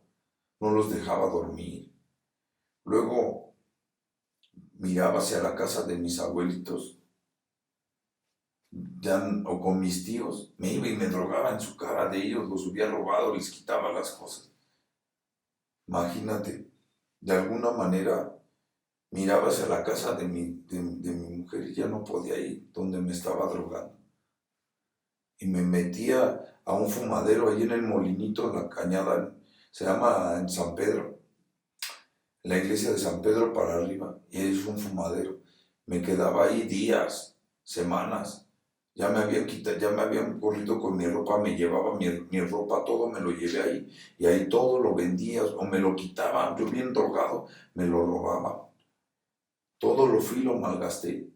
No los dejaba dormir. Luego miraba hacia la casa de mis abuelitos o con mis tíos, me iba y me drogaba en su cara de ellos, los hubiera robado, les quitaba las cosas. Imagínate, de alguna manera miraba hacia la casa de mi mujer y ya no podía ir donde me estaba drogando. Y me metía a un fumadero ahí en el Molinito, en la Cañada, se llama en San Pedro, en la iglesia de San Pedro para arriba, y es un fumadero. Me quedaba ahí días, semanas. Ya me habían corrido con mi ropa, me llevaba mi ropa, todo me lo llevé ahí, y ahí todo lo vendía, o me lo quitaban, yo bien drogado, me lo robaba. Todo lo fui, lo malgasté.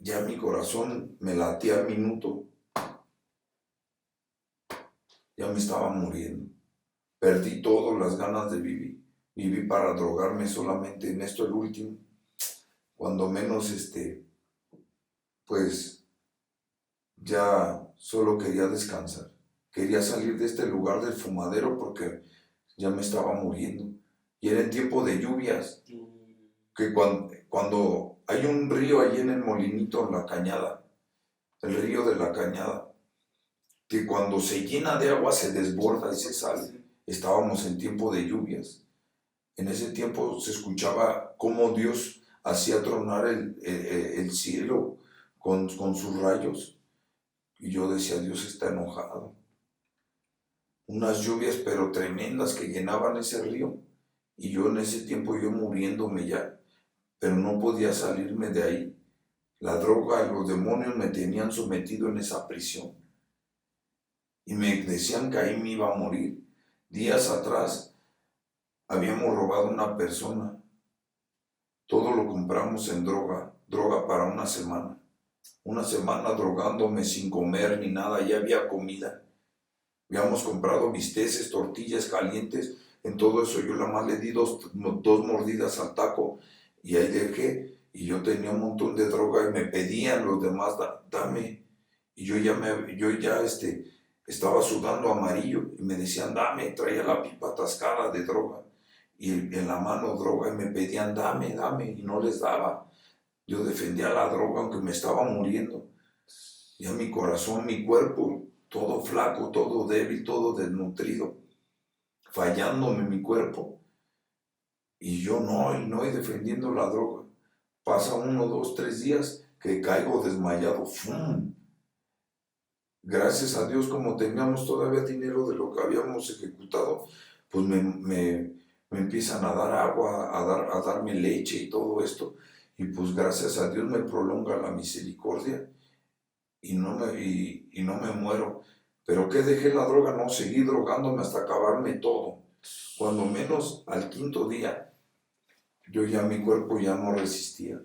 Ya mi corazón me latía al minuto, ya me estaba muriendo. Perdí todas las ganas de vivir. Viví para drogarme solamente en esto el último. Cuando menos, pues ya solo quería descansar. Quería salir de este lugar del fumadero porque ya me estaba muriendo. Y era en tiempo de lluvias, que cuando hay un río allí en el Molinito, en la Cañada, el río de la Cañada, que cuando se llena de agua se desborda y se sale. Estábamos en tiempo de lluvias. En ese tiempo se escuchaba cómo Dios hacía tronar el cielo con sus rayos. Y yo decía, Dios está enojado. Unas lluvias pero tremendas que llenaban ese río. Y yo en ese tiempo yo muriéndome ya, pero no podía salirme de ahí. La droga y los demonios me tenían sometido en esa prisión. Y me decían que ahí me iba a morir. Días atrás habíamos robado a una persona. Todo lo compramos en droga para una semana. Una semana drogándome sin comer ni nada, ya había comida. Habíamos comprado bisteces, tortillas calientes, en todo eso yo nada más le di dos mordidas al taco y ahí dejé. Y yo tenía un montón de droga y me pedían los demás, dame. Y yo ya estaba sudando amarillo y me decían, dame, traía la pipa atascada de droga. Y en la mano droga y me pedían, dame, y no les daba. Yo defendía la droga aunque me estaba muriendo. Ya mi corazón, mi cuerpo, todo flaco, todo débil, todo desnutrido, fallándome mi cuerpo. Y yo no, y defendiendo la droga. Pasa 1, 2, 3 días que caigo desmayado. ¡Fum! Gracias a Dios, como teníamos todavía dinero de lo que habíamos ejecutado, pues me empiezan a dar agua, a darme leche y todo esto. Y pues gracias a Dios me prolonga la misericordia y no me muero. Pero que dejé la droga, no, seguí drogándome hasta acabarme todo. Cuando menos al 5.º día, mi cuerpo ya no resistía.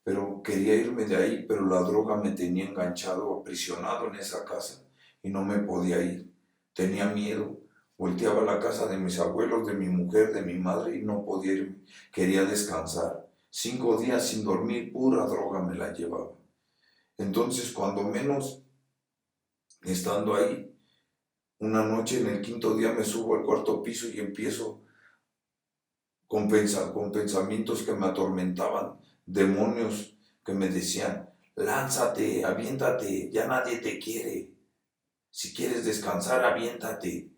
Pero quería irme de ahí, pero la droga me tenía enganchado, aprisionado en esa casa y no me podía ir. Tenía miedo. Volteaba a la casa de mis abuelos, de mi mujer, de mi madre y no podía irme. Quería descansar. 5 días sin dormir, pura droga me la llevaba. Entonces, cuando menos, estando ahí, una noche en el 5.º día me subo al 4.º piso y empiezo con pensamientos que me atormentaban, demonios que me decían, lánzate, aviéntate, ya nadie te quiere. Si quieres descansar, aviéntate.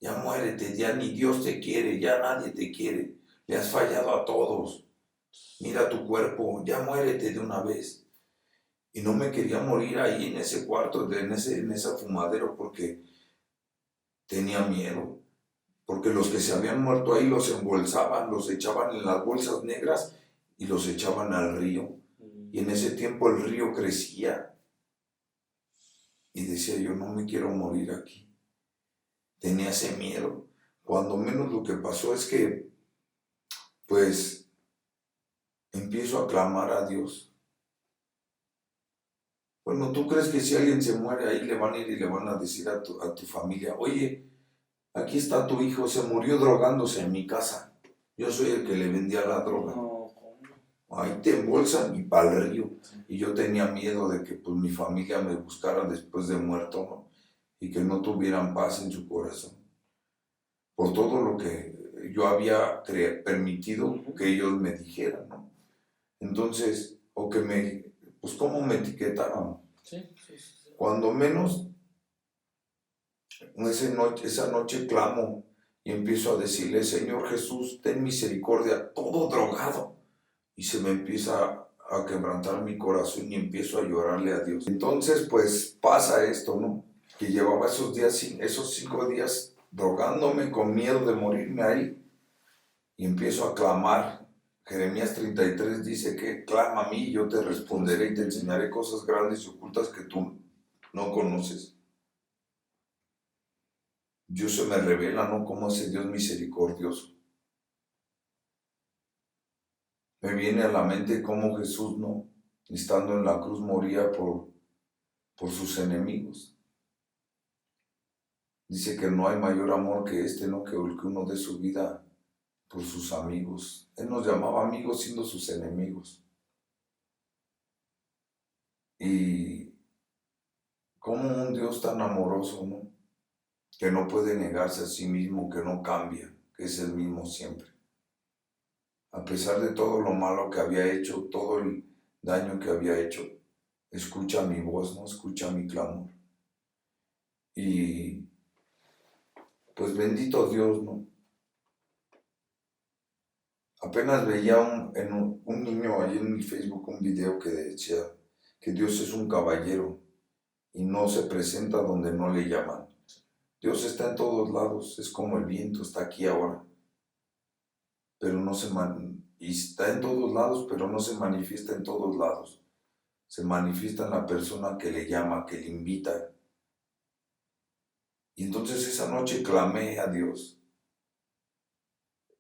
Ya muérete, ya ni Dios te quiere, ya nadie te quiere. Le has fallado a todos. Mira tu cuerpo, ya muérete de una vez. Y no me quería morir ahí en ese cuarto, en ese fumadero, porque tenía miedo. Porque los que se habían muerto ahí los embolsaban, los echaban en las bolsas negras y los echaban al río. Y en ese tiempo el río crecía. Y decía yo, no me quiero morir aquí. Tenía ese miedo. Cuando menos lo que pasó es que, pues, empiezo a clamar a Dios. Bueno, ¿tú crees que si alguien se muere ahí le van a ir y le van a decir a tu familia, oye, aquí está tu hijo, se murió drogándose en mi casa? Yo soy el que le vendía la droga. Ahí te embolsan y para el río. Y yo tenía miedo de que pues mi familia me buscara después de muerto, ¿no? Y que no tuvieran paz en su corazón. Por todo lo que yo había permitido que ellos me dijeran, ¿no? Entonces, pues cómo me etiquetaron. Sí. Cuando menos, esa noche clamo y empiezo a decirle, Señor Jesús, ten misericordia, todo drogado. Y se me empieza a quebrantar mi corazón y empiezo a llorarle a Dios. Entonces, pues pasa esto, ¿no? Que llevaba esos 5 días drogándome con miedo de morirme ahí. Y empiezo a clamar. Jeremías 33 dice que clama a mí y yo te responderé y te enseñaré cosas grandes y ocultas que tú no conoces. Dios se me revela, ¿no? Como ese Dios misericordioso. Me viene a la mente cómo Jesús, ¿no? Estando en la cruz moría por sus enemigos. Dice que no hay mayor amor que este, ¿no? Que el que uno dé su vida por sus amigos. Él nos llamaba amigos siendo sus enemigos. Y como un Dios tan amoroso, ¿no? Que no puede negarse a sí mismo, que no cambia, que es el mismo siempre. A pesar de todo lo malo que había hecho, todo el daño que había hecho, escucha mi voz, ¿no? Escucha mi clamor. Y pues bendito Dios, ¿no? Apenas veía un niño ahí en mi Facebook un video que decía que Dios es un caballero y no se presenta donde no le llaman. Dios está en todos lados, es como el viento, está aquí ahora, pero y está en todos lados, pero no se manifiesta en todos lados. Se manifiesta en la persona que le llama, que le invita. Y entonces esa noche clamé a Dios.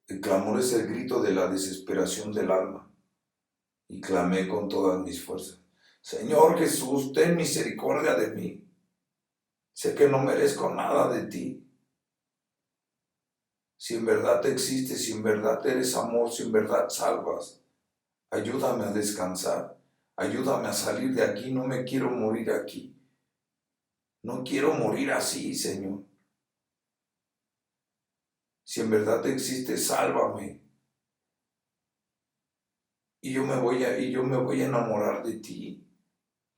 El clamor es el grito de la desesperación del alma. Y clamé con todas mis fuerzas. Señor Jesús, ten misericordia de mí. Sé que no merezco nada de ti. Si en verdad existes, si en verdad eres amor, si en verdad salvas, ayúdame a descansar. Ayúdame a salir de aquí. No me quiero morir aquí. No quiero morir así, Señor. Si en verdad existes, sálvame. Y yo me voy a enamorar de ti.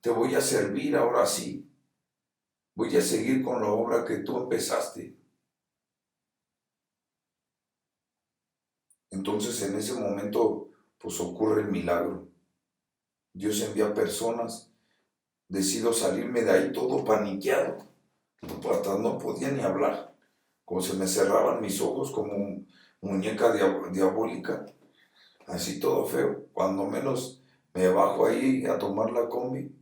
Te voy a servir ahora sí. Voy a seguir con la obra que tú empezaste. Entonces en ese momento pues ocurre el milagro. Dios envía personas. Decido salirme de ahí todo paniqueado. Hasta no podía ni hablar. Como se me cerraban mis ojos como muñeca diabólica. Así todo feo. Cuando menos me bajo ahí a tomar la combi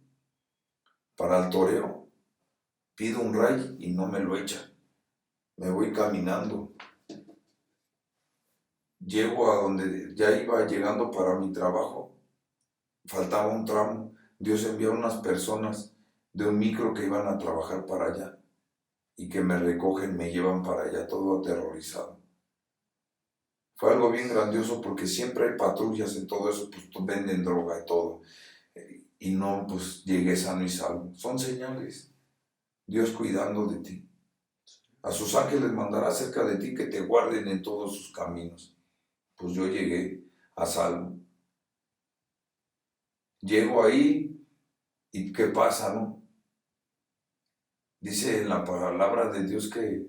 para el toreo. Pido un ray y no me lo echa. Me voy caminando. Llego a donde ya iba llegando para mi trabajo. Faltaba un tramo. Dios envió unas personas de un micro que iban a trabajar para allá y que me recogen, me llevan para allá todo aterrorizado. Fue algo bien grandioso porque siempre hay patrullas en todo eso, pues venden droga y todo. Y no, pues llegué sano y salvo. Son señales. Dios cuidando de ti. A sus ángeles mandará cerca de ti que te guarden en todos sus caminos. Pues yo llegué a salvo. Llego ahí y ¿qué pasa, no? Dice en la palabra de Dios que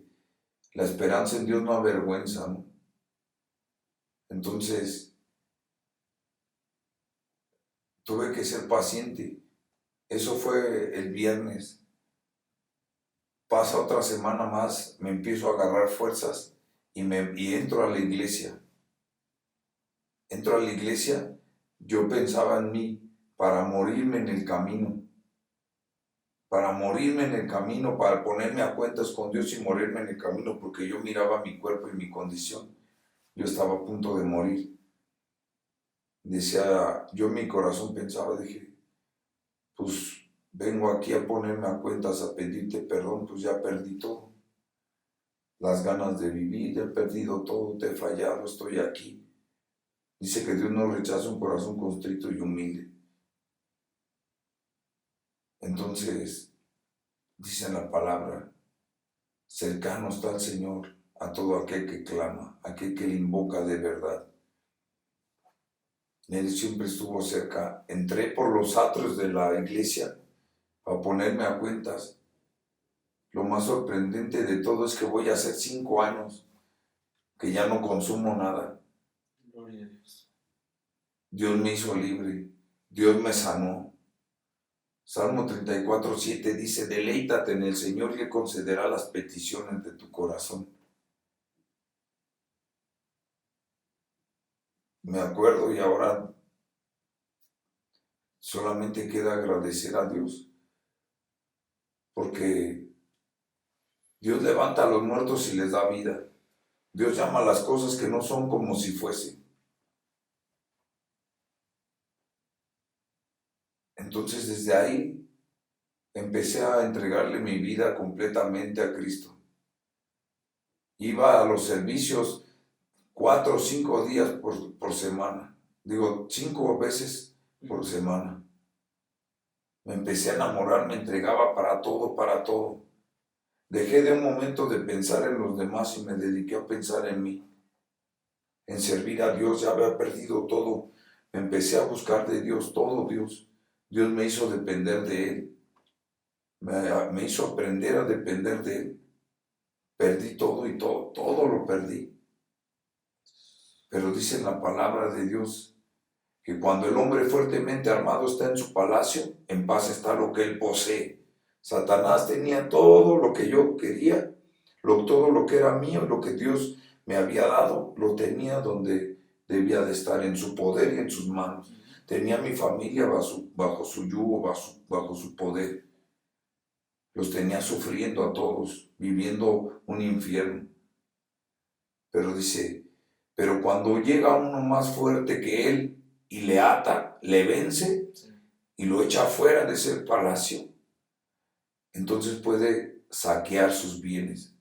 la esperanza en Dios no avergüenza, ¿no? Entonces, tuve que ser paciente. Eso fue el viernes. Pasa otra semana más, me empiezo a agarrar fuerzas y entro a la iglesia. Entro a la iglesia, yo pensaba en mí para morirme en el camino. Para morirme en el camino, para ponerme a cuentas con Dios y morirme en el camino, porque yo miraba mi cuerpo y mi condición. Yo estaba a punto de morir. Decía, yo en mi corazón pensaba, dije, pues vengo aquí a ponerme a cuentas, a pedirte perdón, pues ya perdí todo. Las ganas de vivir, he perdido todo, te he fallado, estoy aquí. Dice que Dios no rechaza un corazón constrito y humilde. Entonces, dice en la palabra, cercano está el Señor a todo aquel que clama, aquel que le invoca de verdad. Él siempre estuvo cerca. Entré por los atrios de la iglesia a ponerme a cuentas. Lo más sorprendente de todo es que voy a hacer 5 años que ya no consumo nada. Gloria a Dios. Dios me hizo libre. Dios me sanó. Salmo 34:7 dice, deleítate en el Señor y Él concederá las peticiones de tu corazón. Me acuerdo y ahora solamente queda agradecer a Dios, porque Dios levanta a los muertos y les da vida. Dios llama a las cosas que no son como si fuesen. Entonces desde ahí empecé a entregarle mi vida completamente a Cristo. Iba a los servicios 4 o 5 días por semana. Digo, 5 veces por semana. Me empecé a enamorar, me entregaba para todo, para todo. Dejé de un momento de pensar en los demás y me dediqué a pensar en mí, en servir a Dios. Ya había perdido todo. Me empecé a buscar de Dios, todo Dios. Dios me hizo depender de Él. Me hizo aprender a depender de Él. Perdí todo y todo lo perdí. Pero dice en la palabra de Dios que cuando el hombre fuertemente armado está en su palacio, en paz está lo que él posee. Satanás tenía todo lo que yo quería, todo lo que era mío, lo que Dios me había dado, lo tenía donde debía de estar, en su poder y en sus manos. Tenía mi familia bajo su yugo, bajo su poder. Los tenía sufriendo a todos, viviendo un infierno. Pero dice, pero cuando llega uno más fuerte que él y le ata, le vence y lo echa fuera de ese palacio, entonces puede saquear sus bienes.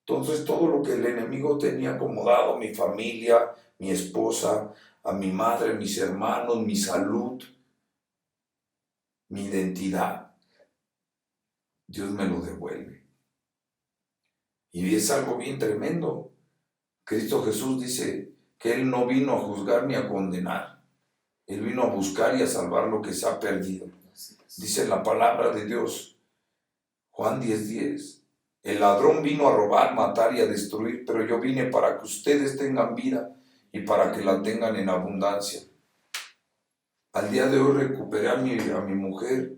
Entonces todo lo que el enemigo tenía acomodado, mi familia, mi esposa, a mi madre, mis hermanos, mi salud, mi identidad, Dios me lo devuelve. Y es algo bien tremendo. Cristo Jesús dice que Él no vino a juzgar ni a condenar. Él vino a buscar y a salvar lo que se ha perdido. Dice la palabra de Dios, Juan 10:10. El ladrón vino a robar, matar y a destruir, pero yo vine para que ustedes tengan vida y para que la tengan en abundancia. Al día de hoy recuperé a mi mujer.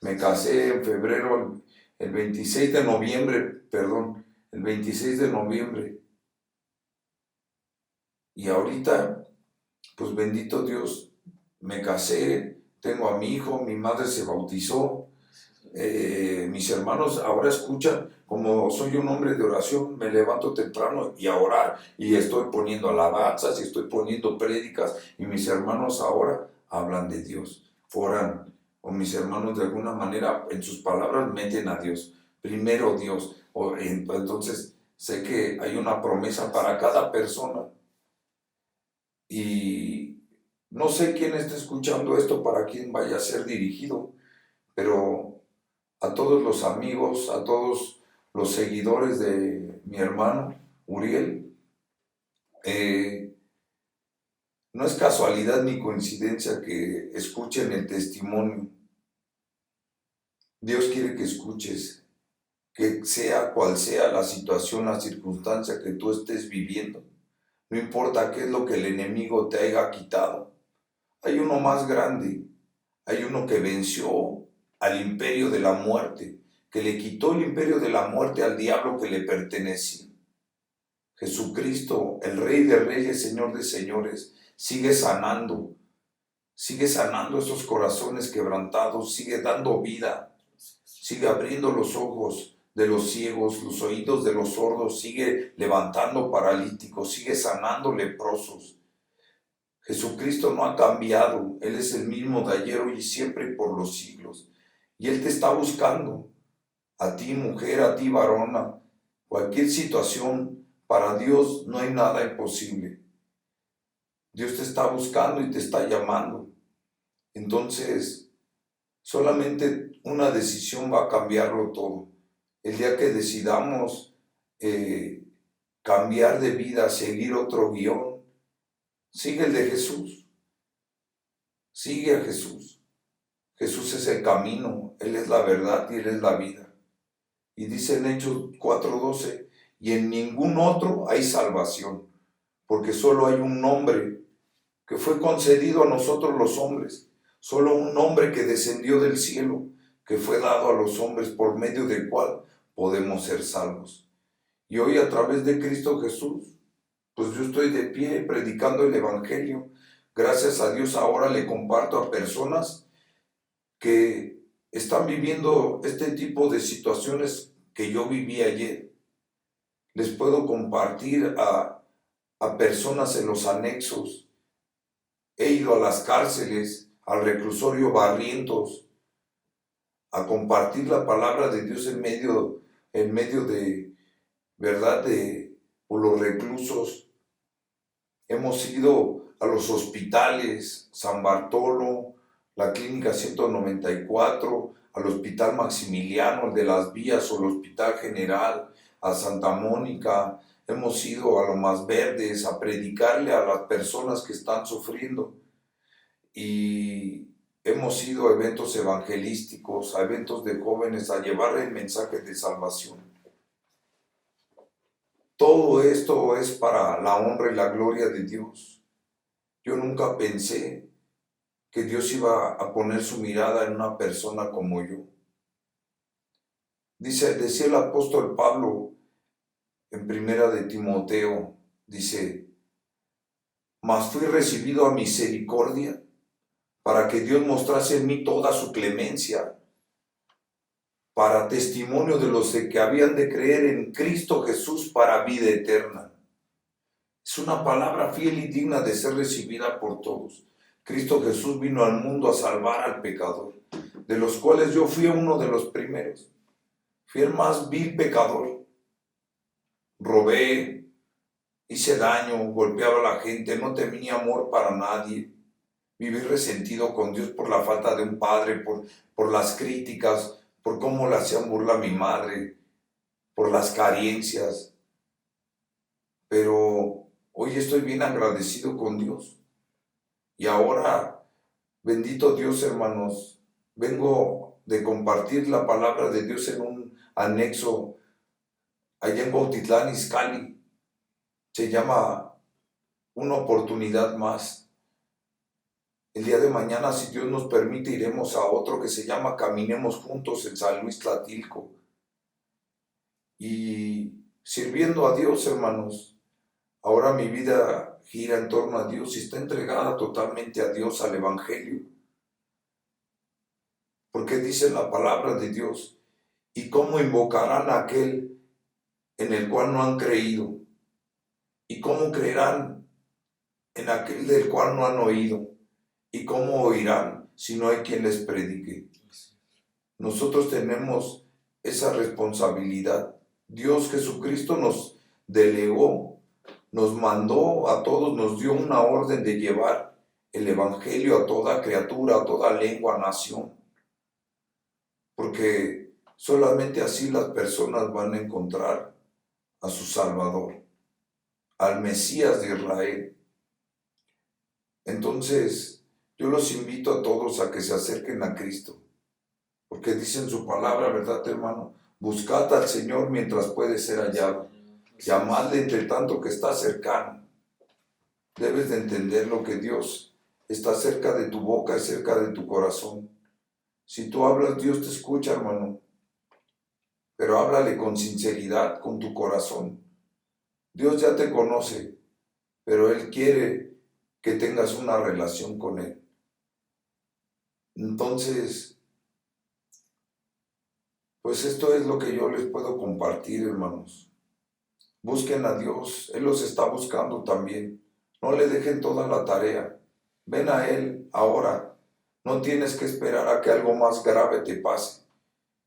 Me casé en febrero, el 26 de noviembre. Y ahorita, pues bendito Dios, me casé, tengo a mi hijo, mi madre se bautizó. Mis hermanos ahora escuchan, como soy un hombre de oración, me levanto temprano y a orar, y estoy poniendo alabanzas y estoy poniendo prédicas, y mis hermanos ahora hablan de Dios, oran, o mis hermanos de alguna manera en sus palabras meten a Dios, primero Dios. Entonces sé que hay una promesa para cada persona, y no sé quién está escuchando esto, para quién vaya a ser dirigido, pero a todos los amigos, a todos los seguidores de mi hermano Uriel, no es casualidad ni coincidencia que escuchen el testimonio. Dios quiere que escuches, que sea cual sea la situación, la circunstancia que tú estés viviendo. No importa qué es lo que el enemigo te haya quitado. Hay uno más grande, hay uno que venció al imperio de la muerte, que le quitó el imperio de la muerte al diablo que le pertenecía. Jesucristo, el Rey de Reyes, Señor de Señores, sigue sanando esos corazones quebrantados, sigue dando vida, sigue abriendo los ojos de los ciegos, los oídos de los sordos, sigue levantando paralíticos, sigue sanando leprosos. Jesucristo no ha cambiado, Él es el mismo de ayer, hoy y siempre y por los siglos. Y Él te está buscando, a ti mujer, a ti varona, cualquier situación, para Dios no hay nada imposible. Dios te está buscando y te está llamando. Entonces, solamente una decisión va a cambiarlo todo. El día que decidamos cambiar de vida, seguir otro guión, sigue el de Jesús. Sigue a Jesús. Jesús es el camino, Él es la verdad y Él es la vida. Y dice en Hechos 4:12, y en ningún otro hay salvación, porque solo hay un nombre que fue concedido a nosotros los hombres, solo un nombre que descendió del cielo, que fue dado a los hombres por medio del cual podemos ser salvos. Y hoy a través de Cristo Jesús, pues yo estoy de pie predicando el Evangelio. Gracias a Dios ahora le comparto a personas que están viviendo este tipo de situaciones que yo viví ayer. Les puedo compartir a personas en los anexos. He ido a las cárceles, al reclusorio Barrientos, a compartir la palabra de Dios en medio de, ¿verdad?, de los reclusos. Hemos ido a los hospitales, San Bartolo, la Clínica 194, al Hospital Maximiliano, el de las Vías, o el Hospital General, a Santa Mónica. Hemos ido a Lomas Verdes a predicarle a las personas que están sufriendo. Y hemos ido a eventos evangelísticos, a eventos de jóvenes, a llevar el mensaje de salvación. Todo esto es para la honra y la gloria de Dios. Yo nunca pensé que Dios iba a poner su mirada en una persona como yo. Decía el apóstol Pablo en primera de Timoteo, dice, mas fui recibido a misericordia para que Dios mostrase en mí toda su clemencia, para testimonio de los que habían de creer en Cristo Jesús para vida eterna. Es una palabra fiel y digna de ser recibida por todos. Cristo Jesús vino al mundo a salvar al pecador, de los cuales yo fui uno de los primeros. Fui el más vil pecador. Robé, hice daño, golpeaba a la gente, no tenía amor para nadie. Viví resentido con Dios por la falta de un padre, por las críticas, por cómo le hacían burla a mi madre, por las carencias. Pero hoy estoy bien agradecido con Dios. Y ahora, bendito Dios, hermanos, vengo de compartir la palabra de Dios en un anexo allá en Cuautitlán Izcalli. Se llama Una oportunidad más. El día de mañana, si Dios nos permite, iremos a otro que se llama Caminemos Juntos en San Luis Tlatilco. Y sirviendo a Dios, hermanos, ahora mi vida gira en torno a Dios y está entregada totalmente a Dios, al Evangelio. Porque dice la palabra de Dios, ¿y cómo invocarán a aquel en el cual no han creído? ¿Y cómo creerán en aquel del cual no han oído? ¿Y cómo oirán si no hay quien les predique? Nosotros tenemos esa responsabilidad. Dios Jesucristo nos delegó, nos mandó a todos, nos dio una orden de llevar el Evangelio a toda criatura, a toda lengua, nación. Porque solamente así las personas van a encontrar a su Salvador, al Mesías de Israel. Entonces, yo los invito a todos a que se acerquen a Cristo, porque dice en su palabra, ¿verdad, hermano? Buscad al Señor mientras puede ser hallado. Llamadle entre tanto que está cercano. Debes de entender lo que Dios está cerca de tu boca y cerca de tu corazón. Si tú hablas, Dios te escucha, hermano. Pero háblale con sinceridad, con tu corazón. Dios ya te conoce, pero Él quiere que tengas una relación con Él. Entonces, pues esto es lo que yo les puedo compartir, hermanos. Busquen a Dios, Él los está buscando también. No le dejen toda la tarea. Ven a Él ahora. No tienes que esperar a que algo más grave te pase.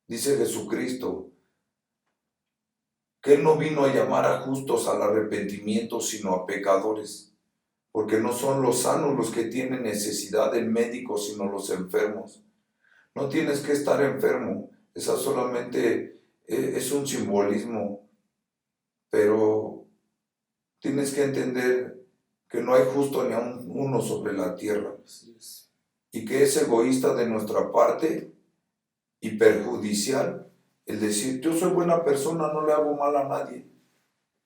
Dice Jesucristo que Él no vino a llamar a justos al arrepentimiento, sino a pecadores. Porque no son los sanos los que tienen necesidad del médico, sino los enfermos. No tienes que estar enfermo. Esa solamente es un simbolismo. Pero tienes que entender que no hay justo ni aun uno sobre la tierra. y que es egoísta de nuestra parte y perjudicial el decir, yo soy buena persona, no le hago mal a nadie.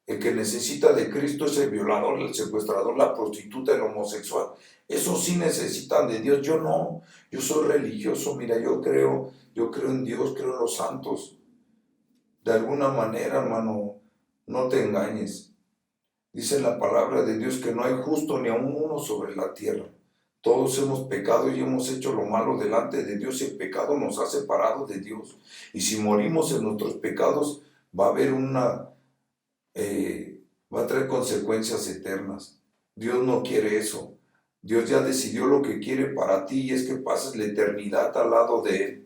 El que necesita de Cristo es el violador, el secuestrador, la prostituta, el homosexual. Esos sí necesitan de Dios, yo no. Yo soy religioso, mira, yo creo en Dios, creo en los santos. De alguna manera, hermano, no te engañes. Dice la palabra de Dios que no hay justo ni aun uno sobre la tierra. Todos hemos pecado y hemos hecho lo malo delante de Dios y el pecado nos ha separado de Dios. Y si morimos en nuestros pecados, va a haber va a traer consecuencias eternas. Dios no quiere eso. Dios ya decidió lo que quiere para ti y es que pases la eternidad al lado de Él.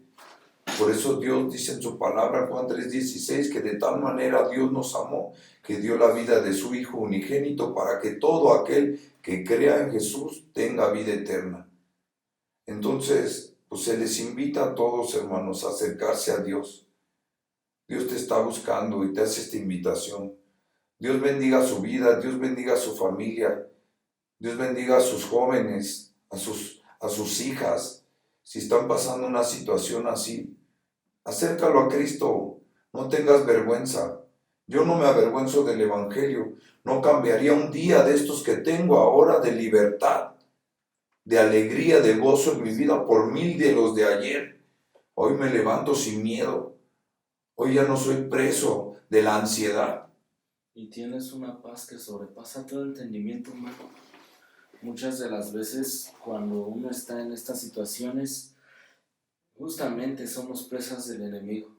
Por eso Dios dice en su palabra, Juan 3:16, que de tal manera Dios nos amó, que dio la vida de su Hijo unigénito para que todo aquel que crea en Jesús tenga vida eterna. Entonces, pues se les invita a todos, hermanos, a acercarse a Dios. Dios te está buscando y te hace esta invitación. Dios bendiga su vida, Dios bendiga a su familia, Dios bendiga a sus jóvenes, a sus hijas. Si están pasando una situación así, acércalo a Cristo, no tengas vergüenza. Yo no me avergüenzo del Evangelio, no cambiaría un día de estos que tengo ahora de libertad, de alegría, de gozo en mi vida por 1000 de los de ayer. Hoy me levanto sin miedo, hoy ya no soy preso de la ansiedad. Y tienes una paz que sobrepasa todo entendimiento humano. Muchas de las veces cuando uno está en estas situaciones, justamente somos presas del enemigo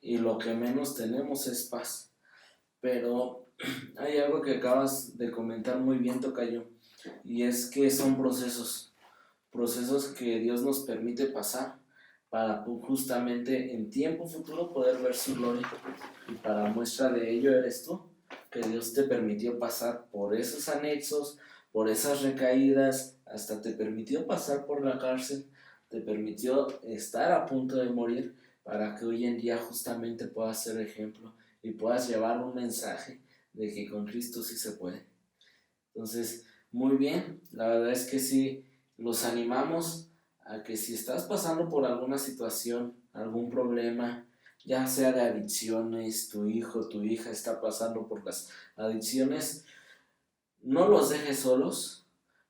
y lo que menos tenemos es paz. Pero hay algo que acabas de comentar muy bien, tocayo, y es que son procesos que Dios nos permite pasar para justamente en tiempo futuro poder ver su gloria. Y para muestra de ello eres tú, que Dios te permitió pasar por esos anexos, por esas recaídas, hasta te permitió pasar por la cárcel, te permitió estar a punto de morir para que hoy en día justamente puedas ser ejemplo y puedas llevar un mensaje de que con Cristo sí se puede. Entonces, muy bien, la verdad es que sí, los animamos a que si estás pasando por alguna situación, algún problema, ya sea de adicciones, tu hijo, tu hija está pasando por las adicciones, no los dejes solos,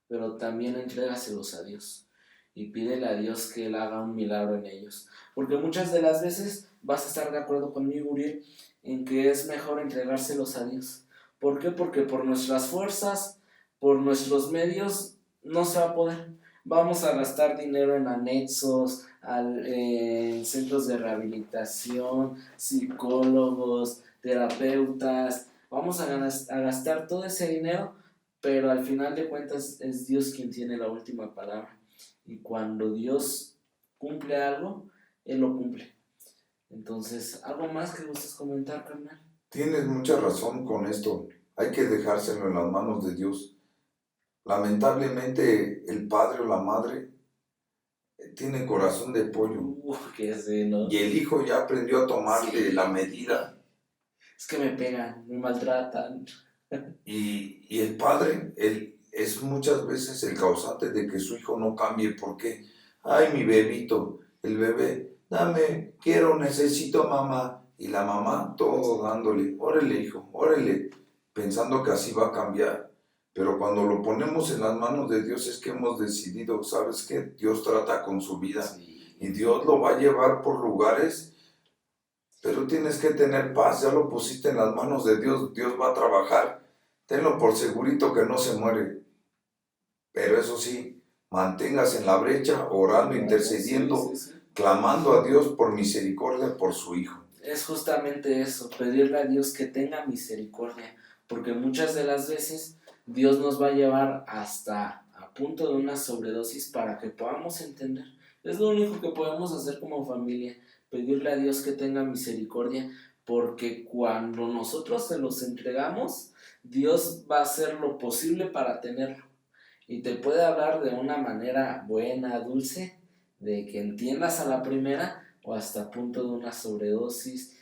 pero también entrégaselos a Dios y pídele a Dios que Él haga un milagro en ellos. Porque muchas de las veces vas a estar de acuerdo conmigo, Uriel, en que es mejor entregárselos a Dios. ¿Por qué? Porque por nuestras fuerzas, por nuestros medios, no se va a poder. Vamos a gastar dinero en anexos, en centros de rehabilitación, psicólogos, terapeutas. Vamos a gastar todo ese dinero, pero al final de cuentas es Dios quien tiene la última palabra. Y cuando Dios cumple algo, Él lo cumple. Entonces, ¿algo más que gustes comentar, carnal? Tienes mucha razón con esto. Hay que dejárselo en las manos de Dios. Lamentablemente, el padre o la madre tiene corazón de pollo. Qué sé, ¿no? Y el hijo ya aprendió a tomarle la medida. Es que me pegan, me maltratan. Y el padre, él es muchas veces el causante de que su hijo no cambie. ¿Por qué? Ay, mi bebito, el bebé, dame, quiero, necesito mamá. Y la mamá todo dándole, órale hijo, órale, pensando que así va a cambiar. Pero cuando lo ponemos en las manos de Dios es que hemos decidido, ¿sabes qué? Dios trata con su vida. Sí. Y Dios lo va a llevar por lugares, pero tienes que tener paz, ya lo pusiste en las manos de Dios, Dios va a trabajar. Tenlo por segurito que no se muere. Pero eso sí, manténgase en la brecha, orando, intercediendo, Sí. clamando a Dios por misericordia por su Hijo. Es justamente eso, pedirle a Dios que tenga misericordia, porque muchas de las veces Dios nos va a llevar hasta a punto de una sobredosis para que podamos entender. Es lo único que podemos hacer como familia, pedirle a Dios que tenga misericordia, porque cuando nosotros se los entregamos, Dios va a hacer lo posible para tenerlo. Y te puede hablar de una manera buena, dulce, de que entiendas a la primera, o hasta a punto de una sobredosis,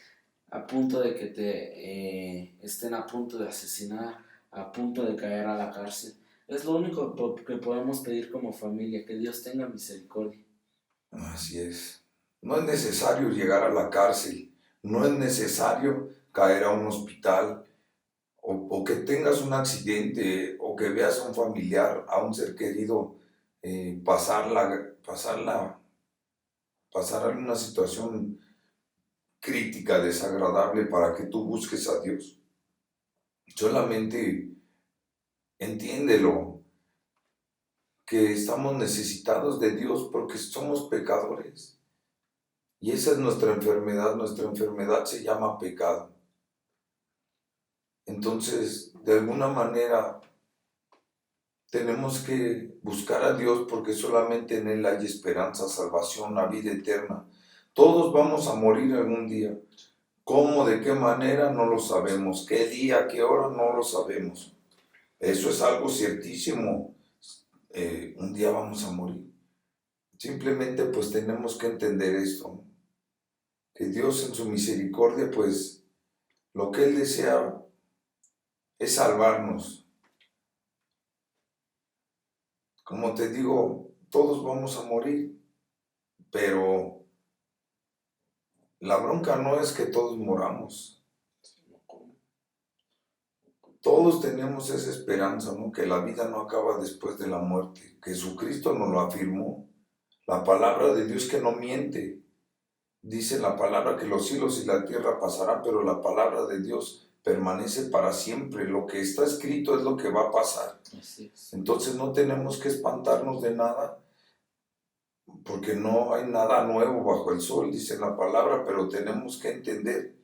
a punto de que te estén a punto de asesinar, a punto de caer a la cárcel. Es lo único que podemos pedir como familia, que Dios tenga misericordia. Así es. No es necesario llegar a la cárcel, no es necesario caer a un hospital o que tengas un accidente o que veas a un familiar, a un ser querido pasar una situación crítica, desagradable para que tú busques a Dios. Solamente entiéndelo, que estamos necesitados de Dios porque somos pecadores. Y esa es nuestra enfermedad se llama pecado. Entonces, de alguna manera, tenemos que buscar a Dios porque solamente en Él hay esperanza, salvación, la vida eterna. Todos vamos a morir algún día. ¿Cómo, de qué manera? No lo sabemos. ¿Qué día, qué hora? No lo sabemos. Eso es algo ciertísimo. Un día vamos a morir. Simplemente pues tenemos que entender esto, ¿no? Que Dios en su misericordia pues lo que Él desea es salvarnos. Como te digo, todos vamos a morir, pero la bronca no es que todos moramos. Todos tenemos esa esperanza, ¿no? Que la vida no acaba después de la muerte. Jesucristo nos lo afirmó. La palabra de Dios que no miente. Dice la palabra que los cielos y la tierra pasarán, pero la palabra de Dios permanece para siempre. Lo que está escrito es lo que va a pasar. Así es. Entonces no tenemos que espantarnos de nada, porque no hay nada nuevo bajo el sol, dice la palabra, pero tenemos que entender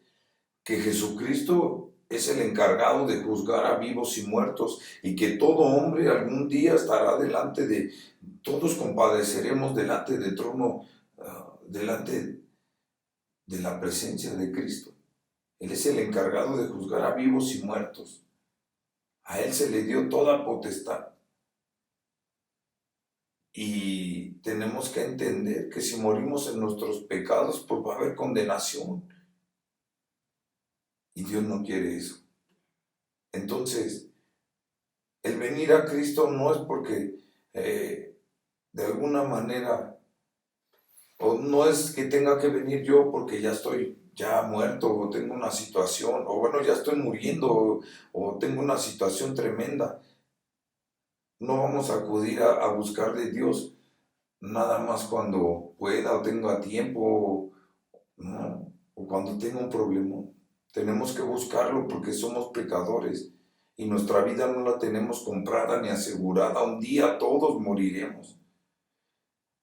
que Jesucristo es el encargado de juzgar a vivos y muertos y que todo hombre algún día estará todos compadeceremos delante del trono, delante de la presencia de Cristo. Él es el encargado de juzgar a vivos y muertos. A Él se le dio toda potestad. Y tenemos que entender que si morimos en nuestros pecados, pues va a haber condenación. Y Dios no quiere eso. Entonces, el venir a Cristo no es porque de alguna manera, o no es que tenga que venir yo porque ya estoy ya muerto, o tengo una situación, o bueno, ya estoy muriendo, o tengo una situación tremenda. No vamos a acudir a buscar de Dios nada más cuando pueda o tenga tiempo, ¿no? O cuando tenga un problema. Tenemos que buscarlo porque somos pecadores y nuestra vida no la tenemos comprada ni asegurada. Un día todos moriremos.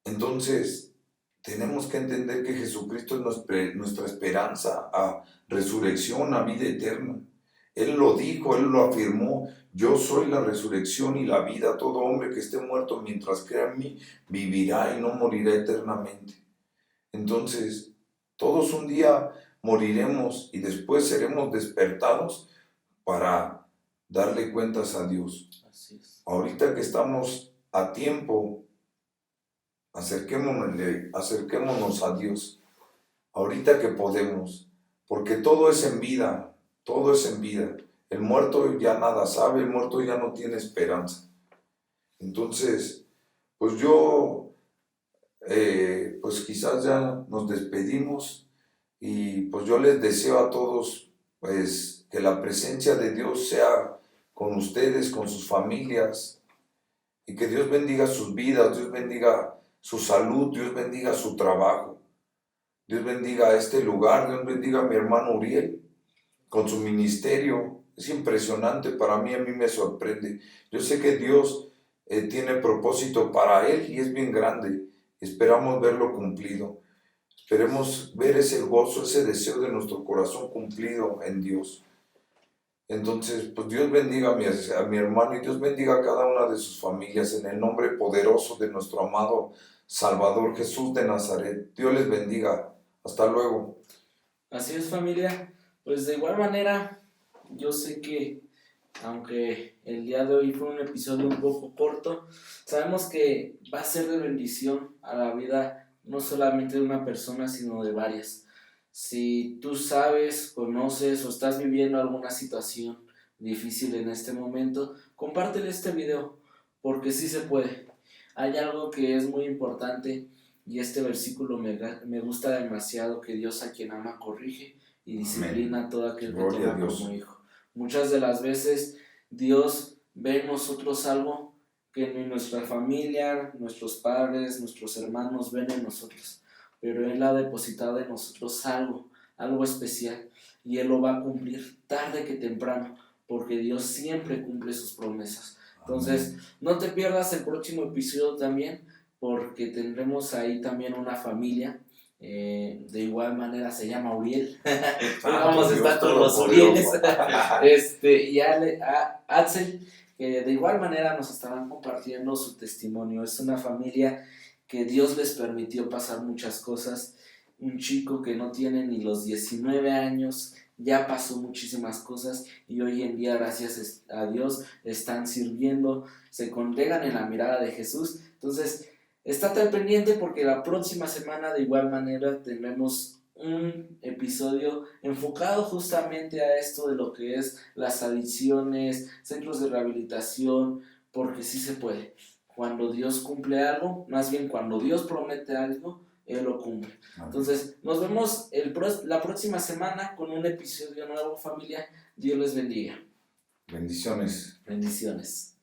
Entonces, tenemos que entender que Jesucristo es nuestra esperanza a resurrección, a vida eterna. Él lo dijo, Él lo afirmó. Yo soy la resurrección y la vida. Todo hombre que esté muerto mientras crea en mí, vivirá y no morirá eternamente. Entonces, todos un día moriremos y después seremos despertados para darle cuentas a Dios. Así es. Ahorita que estamos a tiempo, acerquémonos a Dios. Ahorita que podemos, porque todo es en vida, todo es en vida. El muerto ya nada sabe, el muerto ya no tiene esperanza. Entonces, pues pues quizás ya nos despedimos y pues yo les deseo a todos pues que la presencia de Dios sea con ustedes, con sus familias y que Dios bendiga sus vidas, Dios bendiga su salud, Dios bendiga su trabajo, Dios bendiga este lugar, Dios bendiga a mi hermano Uriel con su ministerio. Es impresionante para mí, a mí me sorprende. Yo sé que Dios tiene propósito para él y es bien grande. Esperamos verlo cumplido. Esperemos ver ese gozo, ese deseo de nuestro corazón cumplido en Dios. Entonces, pues Dios bendiga a mi hermano y Dios bendiga a cada una de sus familias en el nombre poderoso de nuestro amado Salvador Jesús de Nazaret. Dios les bendiga. Hasta luego. Así es, familia. Pues de igual manera, yo sé que aunque el día de hoy fue un episodio un poco corto, sabemos que va a ser de bendición a la vida no solamente de una persona, sino de varias. Si tú sabes, conoces o estás viviendo alguna situación difícil en este momento, compártele este video. porque sí se puede. Hay algo que es muy importante y este versículo me gusta demasiado, que Dios a quien ama corrige y disciplina a todo aquel que Gloria a toma Dios. como hijo. Muchas de las veces Dios ve en nosotros algo que ni nuestra familia, nuestros padres, nuestros hermanos ven en nosotros, pero Él ha depositado en nosotros algo especial, y Él lo va a cumplir tarde que temprano, porque Dios siempre cumple sus promesas. Entonces, no te pierdas el próximo episodio también, porque tendremos ahí también una familia. De igual manera se llama Uriel. Hoy vamos a estar con los Urieles. Y Axel, que de igual manera nos estarán compartiendo su testimonio. Es una familia que Dios les permitió pasar muchas cosas. Un chico que no tiene ni los 19 años, ya pasó muchísimas cosas, y hoy en día, gracias a Dios, están sirviendo, se congregan en la mirada de Jesús. Entonces, estate al pendiente, porque la próxima semana de igual manera tendremos un episodio enfocado justamente a esto de lo que es las adicciones, centros de rehabilitación, porque sí se puede. Cuando Dios cumple algo, más bien cuando Dios promete algo, Él lo cumple. Entonces, nos vemos la próxima semana con un episodio nuevo, familia. Dios les bendiga. Bendiciones. Bendiciones.